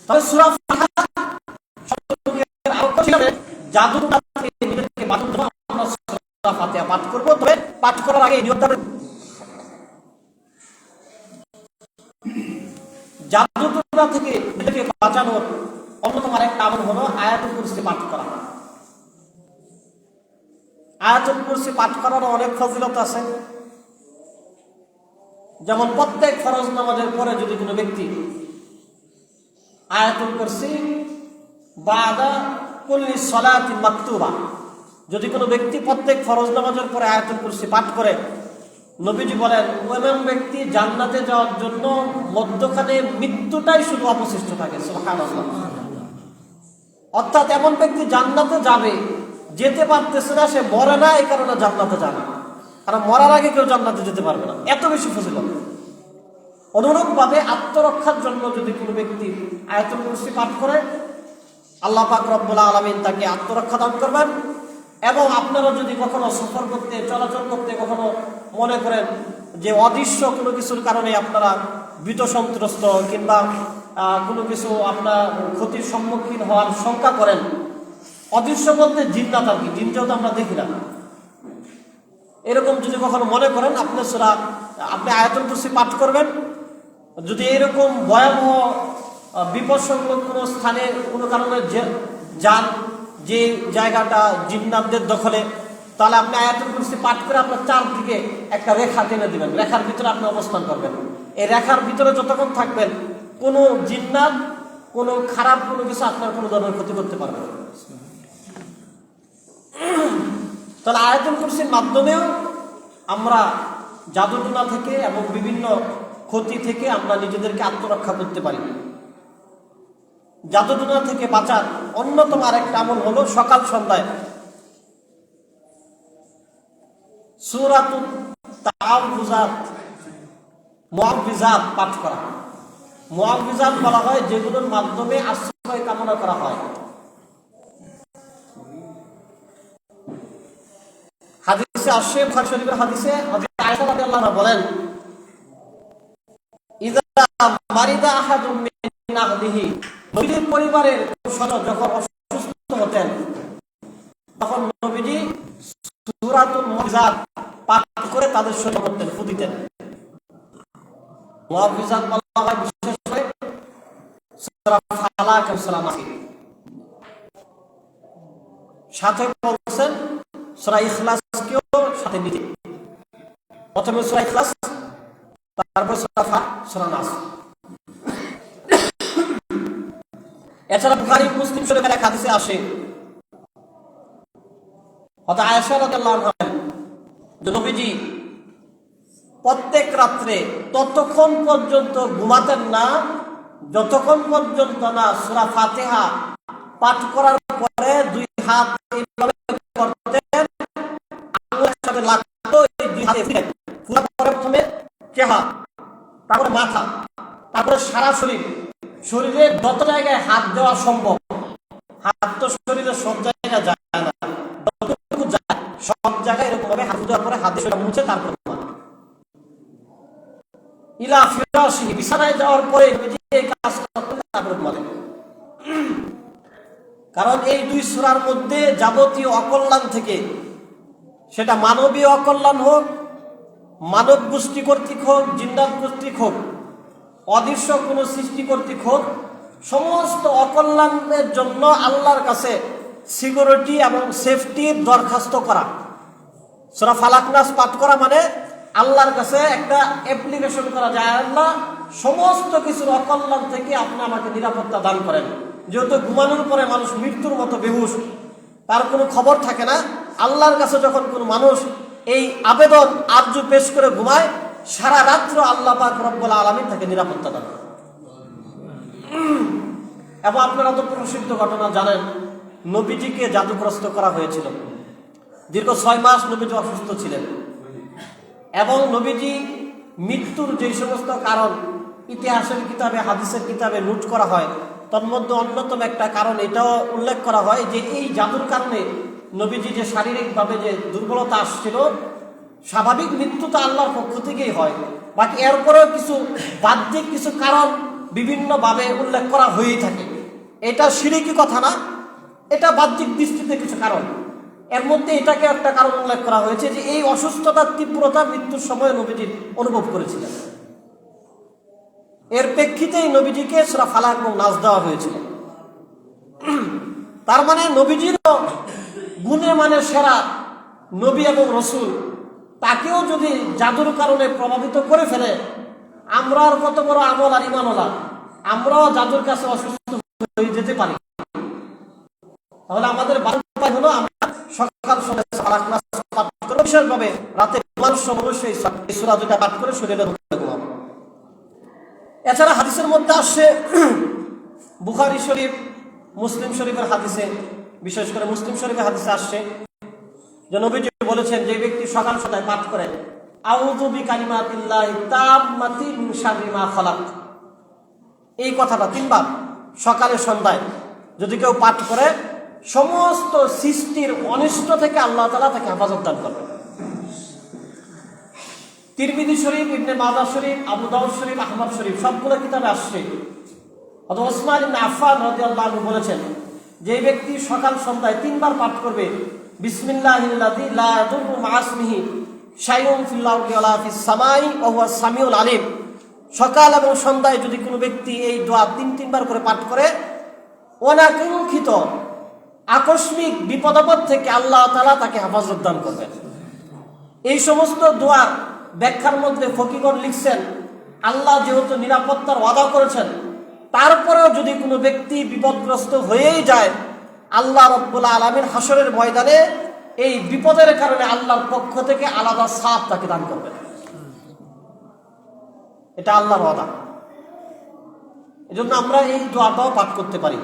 তবে সূরা ফাতিহা জাদু থেকে নিজেদেরকে বাঁচানোর জন্য আমরা সূরা ফাতিহা পাঠ করব। তবে পাঠ করার আগে নিয়মটা, জাদু থেকে নিজেকে বাঁচানোর অন্যতম আরেকটা আমল হলো আয়াতুল কুরসি পাঠ করা। আয়াতুল কুরসি পাঠ করার অনেক ফজিলত আছে। যেমন প্রত্যেক ফরজ নামাজের পরে যদি কোনো ব্যক্তি আয়াতুল কুরসি বাদা কুল্লি সালাতিন মাকতুবা, যদি কোনো ব্যক্তি প্রত্যেক ফরজ নামাজের পরে আয়াতুল কুরসি পাঠ করে, নবীজি বলেন ওই ব্যক্তি জান্নাতে যাওয়ার জন্য মধ্যখানে মৃত্যুটাই শুধু অবশিষ্ট থাকে। সুবহানাল্লাহ। অর্থাৎ এমন ব্যক্তি জান্নাতে যাবে, যেতে পারতেছে না, সে মরে না, এই কারণে জান্নাতে যাবে। কারণ মরার আগে কেউ জান্নাতে যেতে পারবে না, এত বেশি ফজিলত। অনুরূপভাবে আত্মরক্ষার জন্য যদি কোনো ব্যক্তি আয়াতুল কুরসি পাঠ করে, আল্লাহ পাক রব্বুল আলামিন তাকে আত্মরক্ষা দান করবেন। এবং আপনারা যদি কখনো সফর করতে, চলাচল করতে কখনো মনে করেন যে অদৃশ্য কোনো কিছুর কারণে আপনারা ভীত সন্ত্রস্ত কিংবা কোনো কিছু আপনার ক্ষতির সম্মুখীন হওয়ার শঙ্কা করেন, অদৃশ্য বলতে জিন্নাত আর কি, জিন যেহেতু আমরা দেখি না, এরকম যদি কখনো মনে করেন আপনি আয়াতুল কুরসি পাঠ করবেন। যদি এরকম ভয়াবহ বিপদসংকুল কোনো স্থানে কোনো কারণে যান, যে জায়গাটা জিন্নাতদের দখলে, তাহলে আপনি আয়াতুল কুরসি পাঠ করে আপনার চারদিকে একটা রেখা টেনে দিবেন, রেখার ভিতরে আপনি অবস্থান করবেন। এই রেখার ভিতরে যতক্ষণ থাকবেন কোনো জিন্নাত, কোনো খারাপ কোনো কিছু আপনার কোনো ধরনের ক্ষতি করতে পারবে না। তাহলে আয়াতুল কুরসির মাধ্যমেও আমরা জাদুটোনা থেকে এবং বিভিন্ন ক্ষতি থেকে আমরা নিজেদেরকে আত্মরক্ষা করতে পারি। জাদুটোনা থেকে বাঁচার অন্যতম আরেকটা আমল হলো সকাল সন্ধ্যায় সূরাতুত মুআউযিজাত পাঠ করা। মুআউযিজাত বলা হয় যেগুলোর মাধ্যমে আশ্রয় কামনা করা হয়। হাদিসে আসছে, বুখারী শরীফের হাদিসে হযরত আয়েশা রাদিয়াল্লাহু আনহা বলেন, ইযা মারিদা আহাদুম মিন আহলিহি, নবীর পরিবারের সদস্য যখন অসুস্থ হতেন তখন নবীজি সূরাতুল মুআউযিজাত পাঠ করে তাদের শরীরে করতেন, ফু দিতেন। মুআউযিজাত বলা হয় বিশেষ করে সূরা ফালাক এবং সূরা নাস, সাথে বলছেন সূরা ইখলাসকেও সাথে নিতে। প্রথমে সূরা ইখলাস, তারপর সূরা ফালাক, সূরা নাস। এছাড়া বুখারী মুসলিম শরীফের এক হাদিসে আসে, হযরত আয়েশা রাদিয়াল্লাহু আনহা নবীজি প্রত্যেক রাত্রে ততক্ষণ পর্যন্ত ঘুমাতেন না যতক্ষণ পর্যন্ত না সূরা ফাতিহা পাঠ করার পরে দুই হাত এইভাবে করতেন, আঙ্গুলের সাথে লাগতো, এই দুই হাতে পুরো প্রথমে চেহারা, তারপরে মাথা, তারপরে সারা শরীর, শরীরের যত জায়গায় হাত দেওয়া সম্ভব, হাত তো শরীরের সব জায়গায় যায় না, যতটুকু যায় সব জায়গায় এরকম ভাবে হাত দেওয়ার পরে হাত দিয়ে মুছে তারপর ইলা ফিরাশি, বিছানায় যাওয়ার পরে এই কাজ করতেন, তারপর ঘুমাতেন। কারণ এই দুই সূরার মধ্যে যাবতীয় অকল্যাণ থেকে, সেটা মানবীয় অকল্যাণ হোক, মানব গোষ্ঠী কর্তৃক হোক, জিন্নাত কর্তৃক হোক, অদৃশ্য কোন সৃষ্টি কর্তৃক হোক, সমস্ত অকল্যাণের জন্য আল্লাহর কাছে সিকিউরিটি এবং সেফটির দরখাস্ত করা। সূরা ফালাক নাস পাঠ করা মানে আল্লাহর কাছে একটা অ্যাপ্লিকেশন করা যায়, আল্লাহ সমস্ত কিছুর অকল্যাণ থেকে আপনি আমাকে নিরাপত্তা দান করেন। যেহেতু ঘুমানোর পরে মানুষ মৃত্যুর মতো বেহুশ, তার কোনো খবর থাকে না, আল্লাহর কাছে যখন কোনো মানুষ এই আবেদন আরজু পেশ করে ঘুমায়, সারা রাত্র আল্লাহ পাক রব্বুল আলামিন তাকে নিরাপত্তা দেন। এবং আপনারা তো প্রসিদ্ধ ঘটনা জানেন, নবীজিকে জাদুগ্রস্ত করা হয়েছিল। দীর্ঘ 6 মাস নবীজি অসুস্থ ছিলেন এবং নবীজি মৃত্যুর যে সমস্ত কারণ ইতিহাসের কিতাবে, হাদিসের কিতাবে নোট করা হয়, তন্মধ্যে অন্যতম একটা কারণ এটাও উল্লেখ করা হয় যে এই জাদুর কারণে নবীজি যে শারীরিকভাবে যে দুর্বলতা আসছিল, স্বাভাবিক মৃত্যু তো আল্লাহর পক্ষ থেকেই হয়, বাকি এরপরেও কিছু বাহ্যিক কিছু কারণ বিভিন্নভাবে উল্লেখ করা হয়েই থাকে। এটা শিরকি কথা না, এটা বাহ্যিক দৃষ্টিতে কিছু কারণ। এর মধ্যে এটাকে একটা কারণ উল্লেখ করা হয়েছে যে এই অসুস্থতার তীব্রতা মৃত্যুর সময় নবীজি অনুভব করেছিলেন। এর প্রেক্ষিতেই নবীজিকে সূরা ফালাক এবং নাস দেওয়া হয়েছিল। তার মানে নবীজির গুণে মানে সেরা নবী এবং রসুল, তাকেও যদি জাদুর কারণে প্রভাবিত করে ফেলে, আমরা আর কত বড় আমল আর ইমানওয়ালা, আমরাও জাদুর কাছে অসুস্থ হয়ে যেতে পারি। তাহলে আমাদের উপায় হলো আমরা সকাল সন্ধ্যা ফালাক নাস পাঠ করে, বিশেষভাবে রাতে ঘুমানোর সময় অবশ্যই এই সূরা দুটো পাঠ করে শরীরে ঘুমাবো। এছাড়া হাদিসের মধ্যে আসছে, বুখারী শরীফ, মুসলিম শরীফের হাদিসে, বিশেষ করে মুসলিম শরীফের হাদিসে আসছে যে নবীজি বলেছেন, যে ব্যক্তি সকাল সন্ধ্যায় পাঠ করে আউযু বিকালিমাতিল্লাহি তাম্মাতি মিন শাররি মা খালাক, এই কথাটা 3 বার সকালে সন্ধ্যায় যদি কেউ পাঠ করে, সমস্ত সৃষ্টির অনিষ্ট থেকে আল্লাহ তাআলা তাকে হেফাজত দান করবেন। তিরমিজি শরীফ, ইবনে মাজাহ শরীফ, আবু দাউদ শরীফ, আহমদ শরীফ সবগুলো কিতাবে আসছে। হযরত ওসমান ইবনে আফফান রাদিয়াল্লাহু আনহু বলেছেন, যে ব্যক্তি সকাল সন্ধ্যায় 3 বার পাঠ করবে বিসমিল্লাহিল্লাযী লা ইয়াদুররু মা ইসমিহি শাইউন ফিল আরদি ওয়ালা ফিস সামাই ওয়া হুয়াস সামিউল আলিম, সকাল এবং সন্ধ্যায় যদি কোনো ব্যক্তি এই দোয়া 3 বার করে পাঠ করে, অনাকাঙ্ক্ষিত আকস্মিক বিপদাপদ থেকে আল্লাহ তাআলা তাকে হেফাজত দান করবেন। এই সমস্ত দোয়ার ব্যাখ্যার মধ্যে ফকিগণ লিখছেন, আল্লাহ যেহেতু নিরাপত্তার ওয়াদা করেছেন, তারপরেও যদি কোনো ব্যক্তি বিপদগ্রস্ত হয়েই যায়, আল্লাহ রাব্বুল আলামিন হাসরের ময়দানে এই বিপদের কারণে আল্লাহর পক্ষ থেকে আলাদা সাপ তাকে দান করবেন। এটা আল্লাহর ওয়াদা। এজন্য আমরা এই দোয়াটাও পাঠ করতে পারি।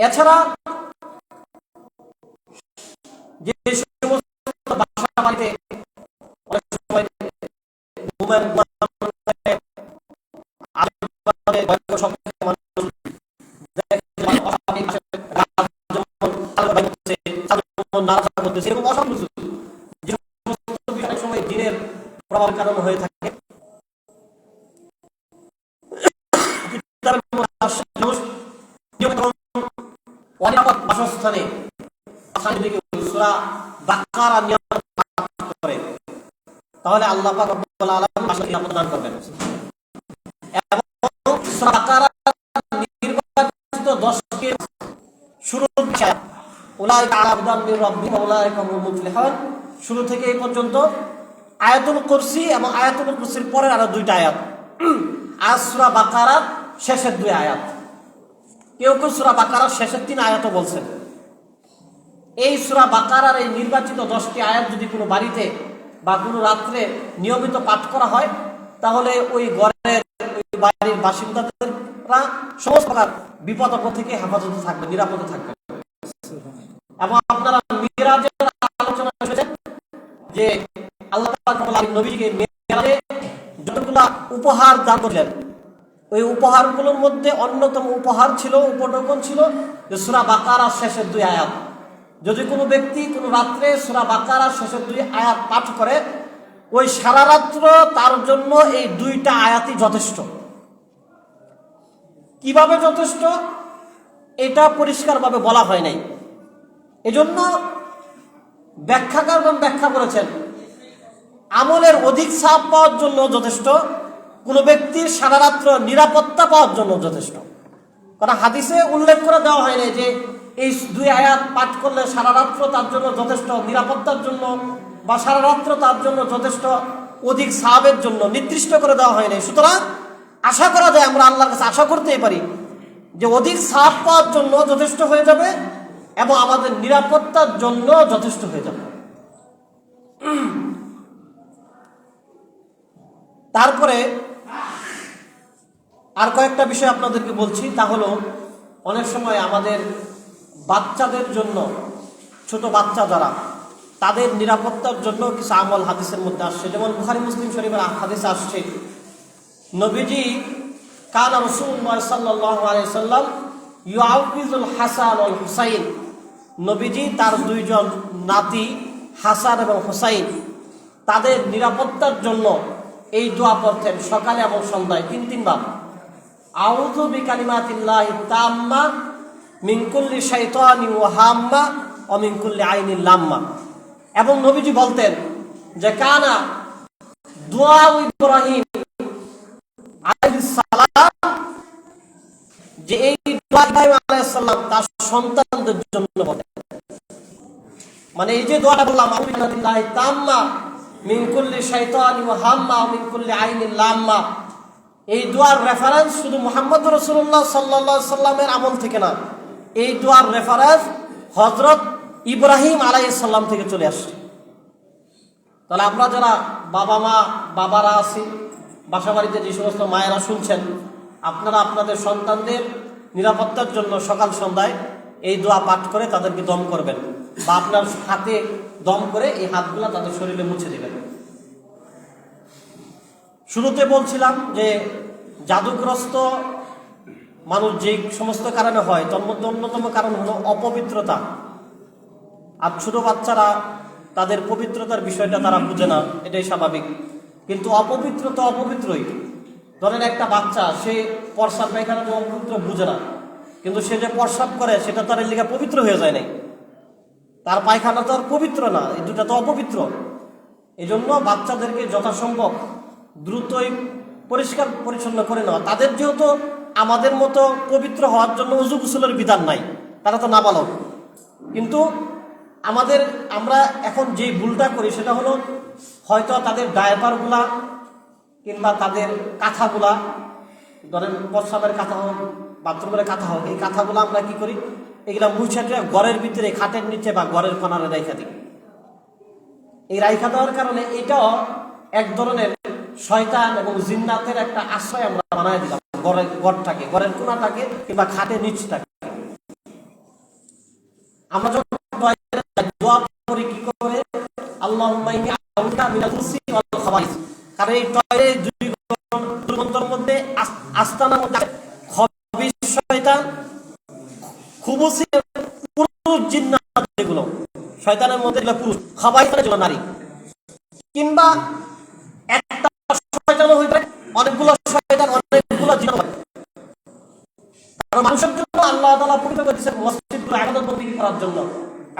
এছাড়া যে সমস্ত বাসা বাড়িতে অনেক সময় দিনের প্রভাবের কারণ হয়ে থাকে, অনিরাপদ বাসস্থানে সূরা বাকারা করে, তাহলে আল্লাহ পাক রব্বুল আলামিন বাসা নিরাপত্তা দান করবেন। এবং সূরা বাকারা নির্বাচিত 10টি শুরু থেকে উলাইকা আলা হুদাম মির রাব্বিহিম ওয়া উলাইকা হুমুল মুফলিহুন, শুরু থেকে এই পর্যন্ত আয়াতুল কুরসি এবং আয়াতুল কুরসির পরের আরো 2টা আয়াত, আর সূরা বাকারার শেষের 2 আয়াত। কেউ কেউ সূরা বাকারার শেষের 3 আয়াতও বলছেন। এই সূরা বাকারার এই নির্বাচিত 10টি আয়াত যদি কোনো বাড়িতে বা কোনো রাত্রে নিয়মিত পাঠ করা হয়, তাহলে ওই ঘরের ওই বাড়ির বাসিন্দাদেররা সমস্ত প্রকার বিপদ আপদ থেকে হেফাজতে থাকবে, নিরাপদে থাকবে। এবং আপনারা মিরাজের আলোচনা করেছেন যে আল্লাহ পাক নবীকে মিরাজে যতগুলো উপহার দান করলেন, ওই উপহারগুলোর মধ্যে অন্যতম উপহার ছিল, উপঢৌকন ছিল যে সূরা বাকারার শেষের 2 আয়াত। যদি কোনো ব্যক্তি কোনো রাত্রে সূরা বাকারার শেষের 2 আয়াত পাঠ করে, ওই সারা রাত্র তার জন্য এই 2টা আয়াতই যথেষ্ট। কিভাবে যথেষ্ট এটা পরিষ্কারভাবে বলা হয় নাই, এজন্য ব্যাখ্যাকারগণ ব্যাখ্যা করেছেন আমলের অধিক ছাপ পাওয়ার জন্য যথেষ্ট, কোনো ব্যক্তির সারা রাত্র নিরাপত্তা পাওয়ার জন্য যথেষ্ট। কারণ হাদিসে উল্লেখ করে দেওয়া হয়নি যে এই 2 আয়াত পাঠ করলে সারা রাত্র তার জন্য যথেষ্ট, নিরাপত্তার জন্য বা সারা রাত্র তার জন্য যথেষ্ট, অধিক সাহাবের জন্য নির্দিষ্ট করে দেওয়া হয়নি। সুতরাং আশা করা যায়, আমরা আল্লাহর কাছে আশা করতেই পারি যে অধিক সাহাব পাওয়ার জন্য যথেষ্ট হয়ে যাবে এবং আমাদের নিরাপত্তার জন্য যথেষ্ট হয়ে যাবে। তারপরে আর কয়েকটা বিষয় আপনাদেরকে বলছি, তা হলো অনেক সময় আমাদের বাচ্চাদের জন্য, ছোট বাচ্চা যারা, তাদের নিরাপত্তার জন্য কিছু আমল হাদিসের মধ্যে আসছে। যেমন বুখারী মুসলিম শরীফের হাদিসে আসছে, নবীজি কানা রাসূলুল্লাহ সাল্লাল্লাহু আলাইহি সাল্লাম ইউআউযুল হাসান ওয়াল হুসাইন, নবীজি তার 2 জন নাতি হাসান এবং হুসাইন তাদের নিরাপত্তার জন্য এই দোয়া পড়তেন সকালে এবং সন্ধ্যায় 3 বার। আউযু বিকালিমাতিল্লাহি তাম্মা মিন কুল্লি শাইতানি ওয়া হাম্মা ওয়া মিন কুল্লি আইনিল লাম্মা। এবং নবীজি বলতেন যে কানা দুআ ইব্রাহিম আলাইহিস সালাম, যে এই দোয়া ইব্রাহিম আলাইহিস সালাম তার সন্তানদের জন্য বলেন। মানে এই যে দোয়াটা বললাম, আউযু বিকালিমাতিল্লাহি তাম্মা মিন কুল্লি শাইতানি ওয়া হাম্মা ওয়া মিন কুল্লি আইনিল লাম্মা, এই দোয়ার রেফারেন্স শুধু মুহাম্মদ রাসূলুল্লাহ সাল্লাল্লাহু আলাইহি সাল্লামের আমল থেকে না, এই দোয়ার রেফারেন্স হযরত ইব্রাহিম আলাইহিস সালাম থেকে চলে আসছে। তাহলে আমরা যারা বাবারা আছি, বাসা বাড়িতে যে সমস্ত মায়েরা শুনছেন, আপনারা আপনাদের সন্তানদের নিরাপত্তার জন্য সকাল সন্ধ্যায় এই দোয়া পাঠ করে তাদেরকে দম করবেন, বা আপনার হাতে দম করে এই হাতগুলো তাদের শরীরে মুছে দেবেন। শুরুতে বলছিলাম যে জাদুগ্রস্ত মানুষ যে সমস্ত কারণে হয়, তার মধ্যে অন্যতম কারণ হলো অপবিত্রতা। আর ছোট বাচ্চারা তাদের পবিত্রতার বিষয়টা তারা বুঝে না, এটাই স্বাভাবিক। কিন্তু অপবিত্রতা অপবিত্রই। ধরেন একটা বাচ্চা, সে প্রস্রাব পায়খানা যে অপবিত্র বুঝে না, কিন্তু সে যে প্রস্রাব করে সেটা তার লিগে পবিত্র হয়ে যায় নাই, তার পায়খানা তো আর পবিত্র না, এই দুটা তো অপবিত্র। এই জন্য বাচ্চাদেরকে যথাসম্ভব দ্রুতই পরিষ্কার পরিচ্ছন্ন করে নেওয়া। তাদের যেহেতু আমাদের মতো পবিত্র হওয়ার জন্য ওযু গোসলের বিধান নাই, তারা তো নাবালক, কিন্তু আমরা এখন যে ভুলটা করি সেটা হলো হয়তো তাদের ডায়াপারগুলা কিংবা তাদের কাঁথাগুলা, ধরেন প্রস্রাবের কাঁথা হোক, বাথরুমের কাঁথা হোক, এই কাঁথাগুলো আমরা কি করি, এগুলা মুছাটা ঘরের ভিতরে খাটের নিচে বা ঘরের কোণারে রাইখা দিই। এই রাইখা দেওয়ার কারণে এটাও এক ধরনের শয়তান এবং জিন্নাতের একটা আশ্রয় আমরা বানায় দিলাম, ঘরটাকে, ঘরের কোণাটাকে কিংবা খাটের নিচটাকে। আমরা যখন দোয়া করি কি করে, আল্লাহুম্মা ইন্নী আউযুবিকা মিনাল খুবুসি ওয়াল খাবাইস, কারণ এই টয়লেট দুর্গন্ধের মধ্যে আস্তানার মধ্যে খবিস শয়তান, খুবুসি পুরুষ জিন্নাত, যেগুলো শয়তানের মধ্যে এগুলো পুরুষ, খাবাইসের জন্য নারী, কিংবা একটা শয়তানও হইতে পারে, অনেকগুলো শয়তান, অনেকগুলো জিন হয়। কারণ মানুষের জন্য আল্লাহ তাআলা পবিত্র করে দিয়েছেন মসজিদগুলো ইবাদত বন্দেগী করার জন্য,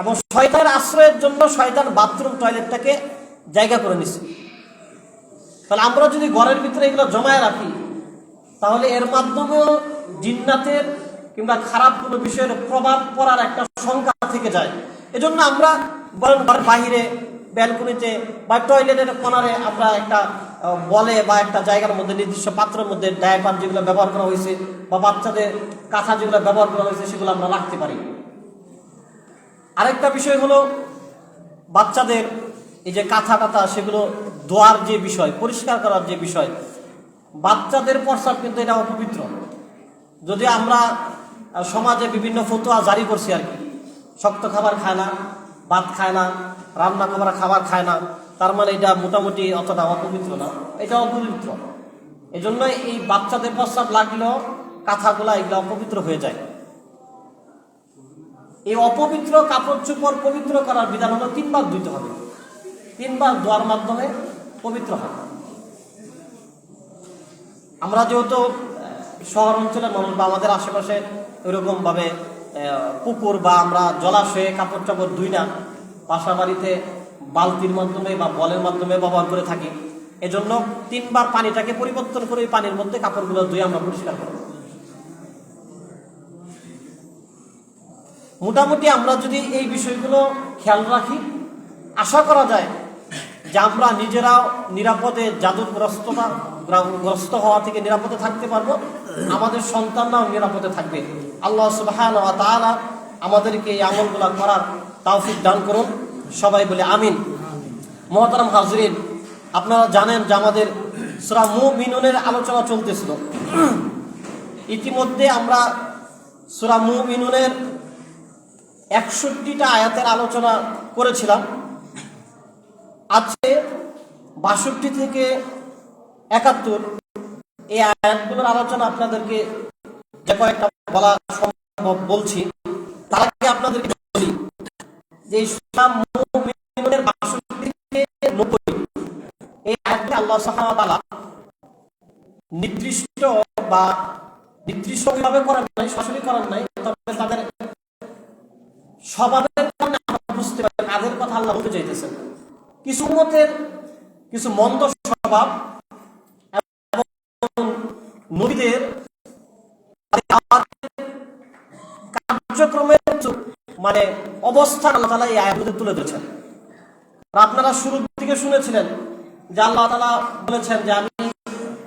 এবং শয়তানের আশ্রয়ের জন্য শয়তান বাথরুম টয়লেটটাকে জায়গা করে নিচ্ছে। তাহলে আমরা যদি ঘরের ভিতরে এগুলো জমায় রাখি, তাহলে এর মাধ্যমেও জিন্নাতের কিংবা খারাপ কোনো বিষয়ের প্রভাব পড়ার একটা শঙ্কা থেকে যায়। এজন্য আমরা ঘরের বাহিরে, ব্যালকনিতে বা টয়লেটের কোণারে আমরা একটা বলে বা একটা জায়গার মধ্যে নির্দিষ্ট পাত্রের মধ্যে ডায়াপার যেগুলো ব্যবহার করা হয়েছে বা বাচ্চাদের কাঁথা যেগুলো ব্যবহার করা হয়েছে সেগুলো আমরা রাখতে পারি। আরেকটা বিষয় হলো বাচ্চাদের এই যে কাঁথা টাথা, সেগুলো ধোয়ার যে বিষয়, পরিষ্কার করার যে বিষয়, বাচ্চাদের প্রস্রাব কিন্তু এটা অপবিত্র। যদি আমরা সমাজে বিভিন্ন ফতোয়া জারি করছি আর কি, শক্ত খাবার খায় না, ভাত খায় না, রান্না করা খাবার খায় না, তার মানে এটা মোটামুটি অতটা অপবিত্র না, এটা অপবিত্র। এই জন্য এই বাচ্চাদের প্রস্রাব লাগলেও কাঁথাগুলা এগুলো অপবিত্র হয়ে যায়। এই অপবিত্র কাপড় চোপড় পবিত্র করার বিধান হলো 3 বার ধুইতে হবে, 3 বার ধোয়ার মাধ্যমে পবিত্র হয়। আমরা যেহেতু শহর অঞ্চলের মানুষ বা আমাদের আশেপাশে ওইরকম ভাবে পুকুর বা আমরা জলাশয়ে কাপড় চাপড় ধুই না, বাসা বাড়িতে বালতির মাধ্যমে বা বলের মাধ্যমে ব্যবহার করে থাকি। এজন্য 3 বার পানিটাকে পরিবর্তন করে ওই পানির মধ্যে কাপড়গুলো ধুয়ে আমরা পরিষ্কার করি। মোটামুটি আমরা যদি এই বিষয়গুলো খেয়াল রাখি, আশা করা যায় যে আমরা নিজেরাও নিরাপদে জাদুগ্রস্ত হওয়া থেকে নিরাপদে থাকতে পারবো, আমাদের সন্তানরাও নিরাপদে থাকবে। আল্লাহ সুবহানাহু ওয়া তাআলা আমাদেরকে এই আমলগুলো করার তৌফিক দান করুন, সবাই বলে আমিন। মুহতারাম হাজরিন, আপনারা জানেন যে আমাদের সূরা মুমিনুনের আলোচনা চলতেছিল। ইতিমধ্যে আমরা সূরা মুমিনুনের 61টা আয়াতের আলোচনা করেছিলাম। আজকে 62 থেকে 71 এই আয়াতগুলোর আলোচনা আপনাদেরকে যে কয়েকটা বলা সম্ভব বলছি, তার আগে আপনাদেরকে বলি যে সূরা মুমিনুনের 62 থেকে 90 এই আয়াতে আল্লাহ সুবহানাহু ওয়া তাআলা নির্দিষ্ট বা নির্দিষ্টভাবে করেন নাই, সরাসরি করেন নাই, তবে তাদের স্বভাবের কারণে আমরা বুঝতে পারি কাদের কথা আল্লাহ বলতে চাইতেছেন। কিছু উম্মতের কিছু মন্দ স্বভাব এবং নবীদের কার্যক্রমের মানে অবস্থান আল্লাহ তাআলা এই আয়াতে তুলে ধরেছেন। আপনারা শুরুর দিকে শুনেছিলেন যে আল্লাহ তাআলা বলেছেন যে আমি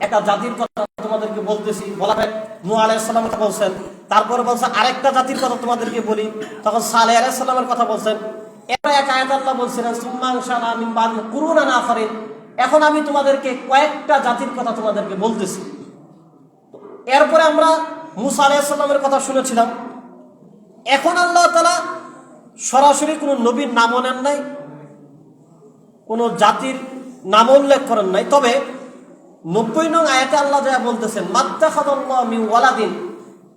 একটা জাতির কথা তোমাদেরকে বলতেছি, বলাবেন নূহ আলাইহিস সালামের কথা বলছেন, তারপরে বলছেন আরেকটা জাতির কথা তোমাদেরকে বলি, তখন সালেহ আলাইহিস সালামের কথা বলছেন। এরপর এক আয়াত আল্লাহ বলছিলেন সুম্মা আনশানা মিন বাদি কুরুনান আখারিন, এখন আমি তোমাদেরকে কয়েকটা জাতির কথা তোমাদেরকে বলতেছি। এরপরে আমরা মূসা আলাইহিস সালামের কথা শুনেছিলাম। এখন আল্লাহ তাআলা সরাসরি কোনো নবীর নামও নেন নাই, কোনো জাতির নাম উল্লেখ করেন নাই, তবে 90 নং আয়াতে আল্লাহ যা বলতেছেন মাত্তাখাযাল্লাহু মিন ওয়ালাদিন,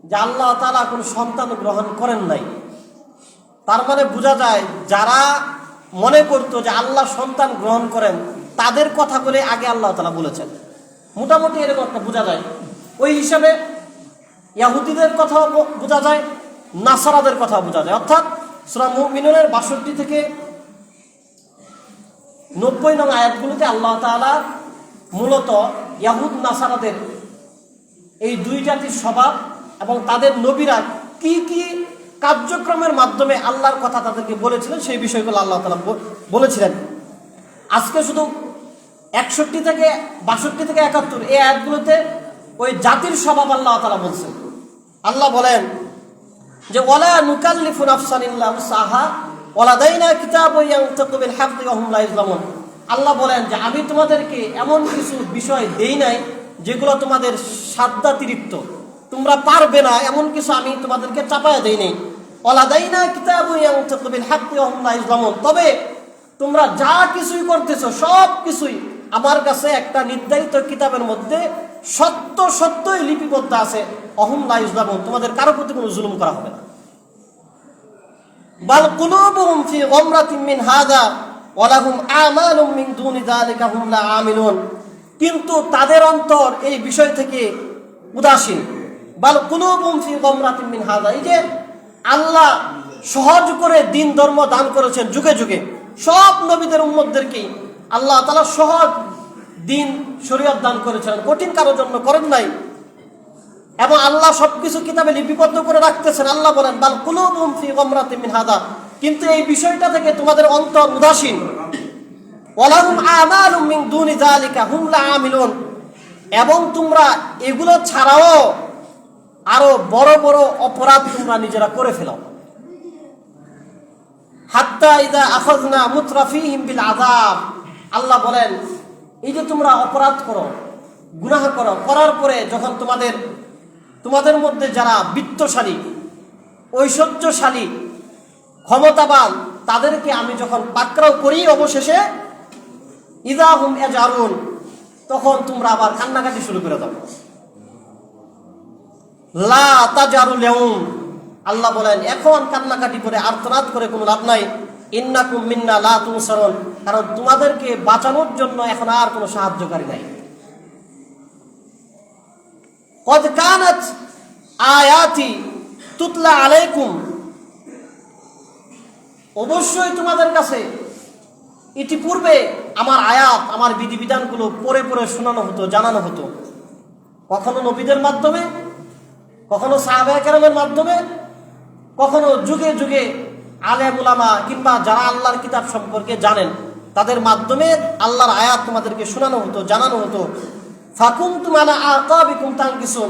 যে আল্লাহ তাআলা কোনো সন্তান গ্রহণ করেন নাই। তার মানে বোঝা যায় যারা মনে করতো যে আল্লাহ সন্তান গ্রহণ করেন তাদের কথা বলে আগে আল্লাহ তাআলা বলেছেন। মোটামুটি এরকম একটা বোঝা যায়। ওই হিসাবে ইহুদিদের কথাও বোঝা যায়, নাসারাদের কথা বোঝা যায়। অর্থাৎ সূরা মুমিনুনের 62 থেকে 90 নং আয়াতগুলোতে আল্লাহ তাআলা মূলত ইহুদ নাসারাদের এই দুই জাতির স্বভাব এবং তাদের নবীরা কি কি কার্যক্রমের মাধ্যমে আল্লাহর কথা তাদেরকে বলেছিলেন সেই বিষয়গুলো আল্লাহ তাআলা বলেছিলেন। আজকে শুধু 61 থেকে 62 থেকে 71 এই আয়াতগুলোতে ওই জাতির স্বভাব আল্লাহ তাআলা বলছেন। আল্লাহ বলেন যে ওয়ালা নুকাল্লিফু নাফসান ইল্লা উসআহা ওয়ালাদাইনা কিতাবুন ইয়ানতাকু বিল হাক্কি ওয়া হুম লা ইযলামুন। আল্লাহ বলেন যে আমি তোমাদেরকে এমন কিছু বিষয় দেই নাই যেগুলো তোমাদের সাধ্যাতিরিক্ত, তোমরা পারবে না এমন কিছু আমি তোমাদেরকে চাপায়া দেই নাই। ওয়ালাদাইনা কিতাবুন ইয়ানতাকু বিল হাক্কি ওয়া হুম লা ইযলামুন, তবে তোমরা যা কিছুই করতেছো সব কিছুই আমার কাছে একটা নির্ধারিত কিতাবের মধ্যে সত্য সত্যই লিপিবদ্ধ আছে। অহুম লা ইযলামুন, তোমাদের কারো প্রতি কোনো জুলুম করা হবে না। বাল কুলুবুহুম ফি গামরাতিন মিন হাযা ওয়া লাহুম আমালুম মিন দুনি যালিকা হুম লা আমিলুন, কিন্তু তাদের অন্তর এই বিষয় থেকে উদাসীন। বাল কুলুবুহুম ফি গামরাতিন মিন হাযা, এই যে আল্লাহ সহজ করে দিন ধর্ম দান করেছেন যুগে যুগে সব নবীদের উম্মতদেরকে আল্লাহ তাআলা সহজ দিন শরীয়ত দান করেছেন, কঠিন কারোর জন্য করেন নাই। এবং আল্লাহ সবকিছু কিতাবে লিপিবদ্ধ করে রাখতেছেন। আল্লাহ বলেন বাল কুলুবুহুম ফি গামরাতিন মিন হাযা, কিন্তু এই বিষয়টা থেকে তোমাদের অন্তর উদাসীন। ওয়ালাহুম আমালুম মিন দুনি যালিকা হুম লা আমিলুন, এবং তোমরা এগুলো ছাড়াও আরো বড় বড় অপরাধ তোমরা নিজেরা করে ফেলো। হাত্তা ইযা আখাযনা মুতরাফিহিম বিল আযাব, আল্লাহ বলেন এই যে তোমরা অপরাধ করো, গুনাহ করো, করার পরে যখন তোমাদের মধ্যে যারা বিত্তশালী, ঐশ্বর্যশালী, ক্ষমতাবান, তাদেরকে আমি যখন পাকড়াও করি অবশেষে ইযা হুম ইয়াজআরুন, তখন তোমরা আবার কান্নাকাটি শুরু করে দাও। লা তাজারুল ইয়াউম, আল্লাহ বলেন এখন কান্নাকাটি করে আর্তনাদ করে কোনো লাভ নাই। ইন্নাকুম মিন্না লা তুনসারুন, কারণ তোমাদেরকে বাঁচানোর জন্য এখন আর কোনো সাহায্যকারী নাই। কদ কানাত আয়াতি তুতলা আলাইকুম, অবশ্যই তোমাদের কাছে ইতিপূর্বে আমার আয়াত, আমার বিধিবিধানগুলো পড়ে পড়ে শোনানো হতো, জানানো হতো, কখনো নবীদের মাধ্যমে, কখনো সাহাবায়ে কেরামের মাধ্যমে, কখনো যুগে যুগে আলেম উলামা কিংবা যারা আল্লাহর কিতাব সম্পর্কে জানেন তাদের মাধ্যমে আল্লাহর আয়াত তোমাদেরকে শোনানো হতো, জানানো হতো। ফাকুনতুম আলা আকাবিকুম তানকিসুন,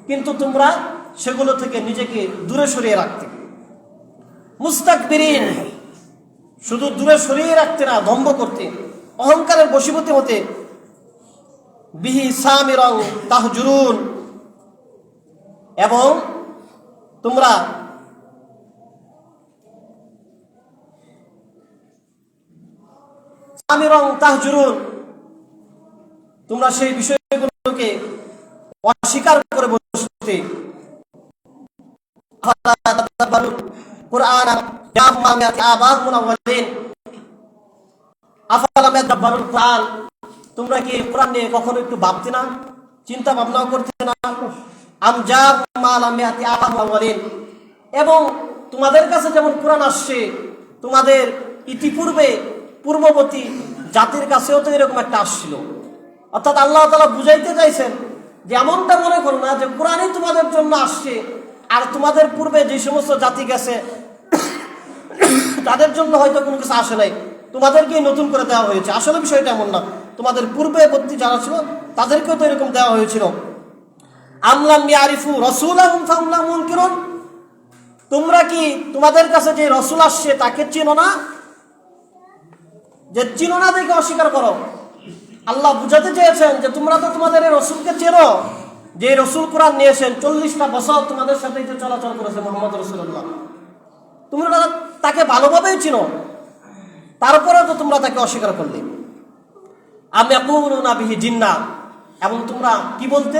কিন্তু তোমরা সেগুলো থেকে নিজেকে দূরে সরিয়ে রাখতে। মুস্তাকবিরিন, শুধু দূরে সরিয়ে রাখতে না, দম্ভ করতে, অহংকারের বশীভূত হতে। বিহি সামিরান তাহজুরুন, এবং তোমরা সামিরান তাহজুরুন, তোমরা সেই বিষয়গুলোকে অস্বীকার করে বসতে। কুরআন আফালাম ইয়াদাব্বারুল কুরআন, তোমরা কি কোরআন নিয়ে কখনো একটু ভাবতে না, চিন্তা ভাবনাও করতে না? আমজাকুম মা লাম ইয়াতি আবাল আওয়ালিন, এবং তোমাদের কাছে যেমন কোরআন আসছে, তোমাদের ইতিপূর্বে পূর্ববর্তী জাতির কাছেও তো এরকম একটা আসছিল। অর্থাৎ আল্লাহ তাআলা বুঝাইতে চাইছেন যে এমনটা মনে করো না যে কোরআনই তোমাদের জন্য আসছে আর তোমাদের পূর্বে যে সমস্ত জাতি গেছে তাদের জন্য হয়তো কোনো কিছু আসে নাই, তোমাদেরকেই নতুন করে দেওয়া হয়েছে। আসলে বিষয়টা এমন না, তোমাদের পূর্ববর্তী যারা ছিল তাদেরকেও তো এরকম দেওয়া হয়েছিল। আমলাম ইয়ারিফু রাসূলাহুম ফাহুম লাহু মুনকিরুন, তোমরা কি তোমাদের কাছে যে রসুল আসছে তাকে চিনো না? যে চিনো না দেখে অস্বীকার করো। আল্লাহ বুঝাতে চেয়েছেন যে তোমরা তো তোমাদের এই রসুলকে চেনো, যে রসুল কোরআন নিয়েছেন, 40টা বছর তোমাদের সাথে চলাচল করেছে মুহাম্মদ রাসূলুল্লাহ, তোমরা তাকে ভালোভাবেই চিনো, তারপরেও তো তোমরা তাকে অস্বীকার করলে। আম ইয়াকুলুনা বিহি জিন্না, এবং তোমরা কি বলতে?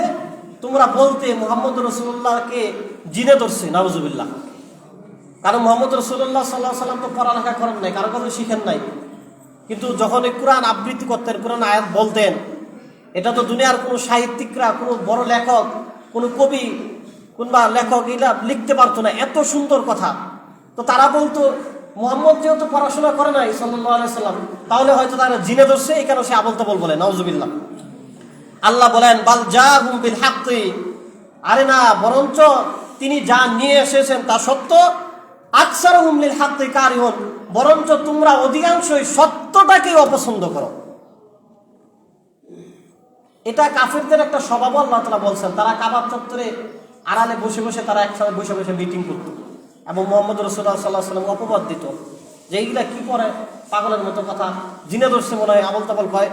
তোমরা বলতে মুহাম্মদ রাসূলুল্লাহকে জিনে ধরছে, নাউজুবিল্লাহ। কারণ মুহাম্মদ রাসূলুল্লাহ সাল্লাল্লাহু আলাইহি ওয়াসাল্লাম তো পড়ালেখা করেন নাই, কারো কাছে শিখেন নাই, কিন্তু যখন এই কোরআন আবৃত্তি করতেন, কোরআন আয়াত বলতেন, এটা তো দুনিয়ার কোনো সাহিত্যিকরা, কোনো বড় লেখক, কোনো কবি কিংবা লেখক এগুলা লিখতে পারতো না, এত সুন্দর কথা। তো তারা বলতো মুহাম্মদ যেহেতু পড়াশোনা করে নাই সাল্লাল্লাহু আলাইহি ওয়াসাল্লাম, তাহলে হয়তো তারা জিনে ধরছে, এই কারণে সে আবল তাবল বলে, নাউজুবিল্লাহ। আল্লাহ বলেন বাল জাহুম বিল হাক্কি, আরে না, বরঞ্চ তিনি যা নিয়ে এসেছেন তা সত্য। আকসারুহুম লিল হাক্কি কারিহুন, বরঞ্চ তোমরা অধিকাংশই সত্যটাকে অপছন্দ করো। এটা কাফেরদের একটা স্বভাব আল্লাহ তাআলা বলছেন। তারা কাবা চত্বরে আড়ালে বসে বসে তারা একসাথে বসে বসে মিটিং করত এবং মুহাম্মদ রাসূলুল্লাহ সাল্লাল্লাহু আলাইহি ওয়াসাল্লাম অপবাদ দিত যে এইগুলা কি করে, পাগলের মতো কথা, জিনে ধরছে মনে হয়, আবল তাবল কয়।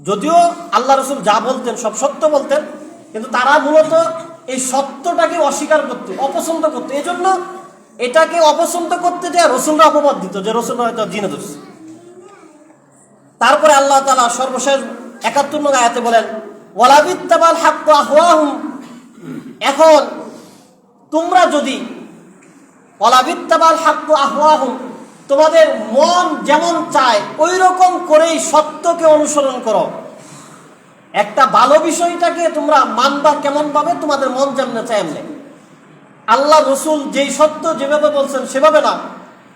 যদিও আল্লাহ রসুল যা বলতেন সব সত্য বলতেন, কিন্তু তারা মূলত এই সত্যটাকে অস্বীকার করত, অপছন্দ করত। এই জন্য এটাকে অপছন্দ করতে যে রসুলরা অপবাদ দিত যে রসুলরা হয়তো জিনে ধরছে। তারপরে আল্লাহ তাআলা সর্বশেষ ৭১ নং আয়াতে বলেন ওয়ালাবিত্তাবাল হাক্কু আহওয়াহুম, এখন তোমরা যদি ওয়ালাবিত্তাবাল হাক্কু আহওয়াহুম, তোমাদের মন যেমন চায় ওই রকম করেই সত্যকে অনুসরণ করো। একটা ভালো বিষয়টাকে তোমরা মানবা কেমন ভাবে? তোমাদের মন যেমন চায় এমনি। আল্লাহ রসুল যেই সত্য যেভাবে বলছেন সেভাবে না,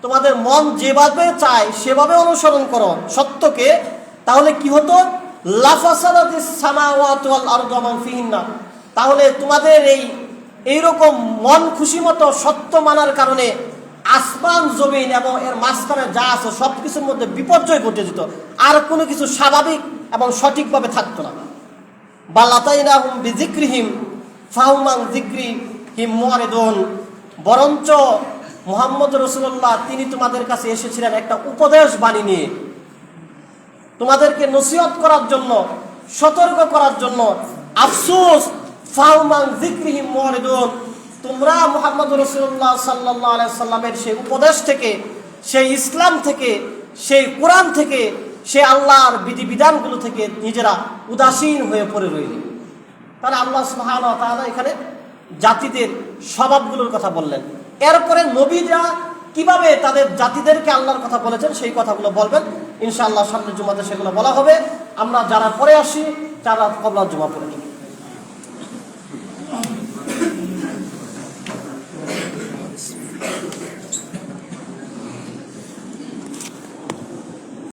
তোমাদের মন যেভাবে চায় সেভাবে অনুসরণ করো সত্যকে। তাহলে কি হতো? লাফাসাদাতিস সামাওয়াতু ওয়াল আরদু ওয়া মান ফিহিন্না, তাহলে তোমাদের এইরকম মন খুশি মতো সত্য মানার কারণে আসমান জমিন এবং এর মাঝখানে যা আছে সবকিছুর মধ্যে বিপর্যয় ঘটে যেত, আর কোনো কিছু স্বাভাবিক এবং সঠিকভাবে থাকতো না। বালাতাইনাহুম বিযিকরিহিম ফাহুম আন যিকরিহিম মুরিদুন, বরঞ্চ মুহাম্মদ রাসূলুল্লাহ তিনি তোমাদের কাছে এসেছিলেন একটা উপদেশ বাণী নিয়ে, তোমাদেরকে নসিহত করার জন্য, সতর্ক করার জন্য। আফসোস, ফাহুম আন যিকরিহিম মুরিদুন, তোমরা মুহাম্মদ রাসূলুল্লাহ সাল্লাল্লাহু আলাইহি সাল্লামের সেই উপদেশ থেকে, সেই ইসলাম থেকে, সেই কোরআন থেকে, সেই আল্লাহর বিধিবিধানগুলো থেকে নিজেরা উদাসীন হয়ে পড়ে রইলে। তাহলে আল্লাহ সুবহানাহু ওয়া তাআলা এখানে জাতিদের স্বভাবগুলোর কথা বললেন। এরপরে নবীরা কিভাবে তাদের জাতিদেরকে আল্লাহর কথা বলেছেন সেই কথাগুলো বলবেন ইনশাআল্লাহ। সামনের জুমাতে সেগুলো বলা হবে। আমরা যারা পরে আসি তারা কবলা জুমা পড়ে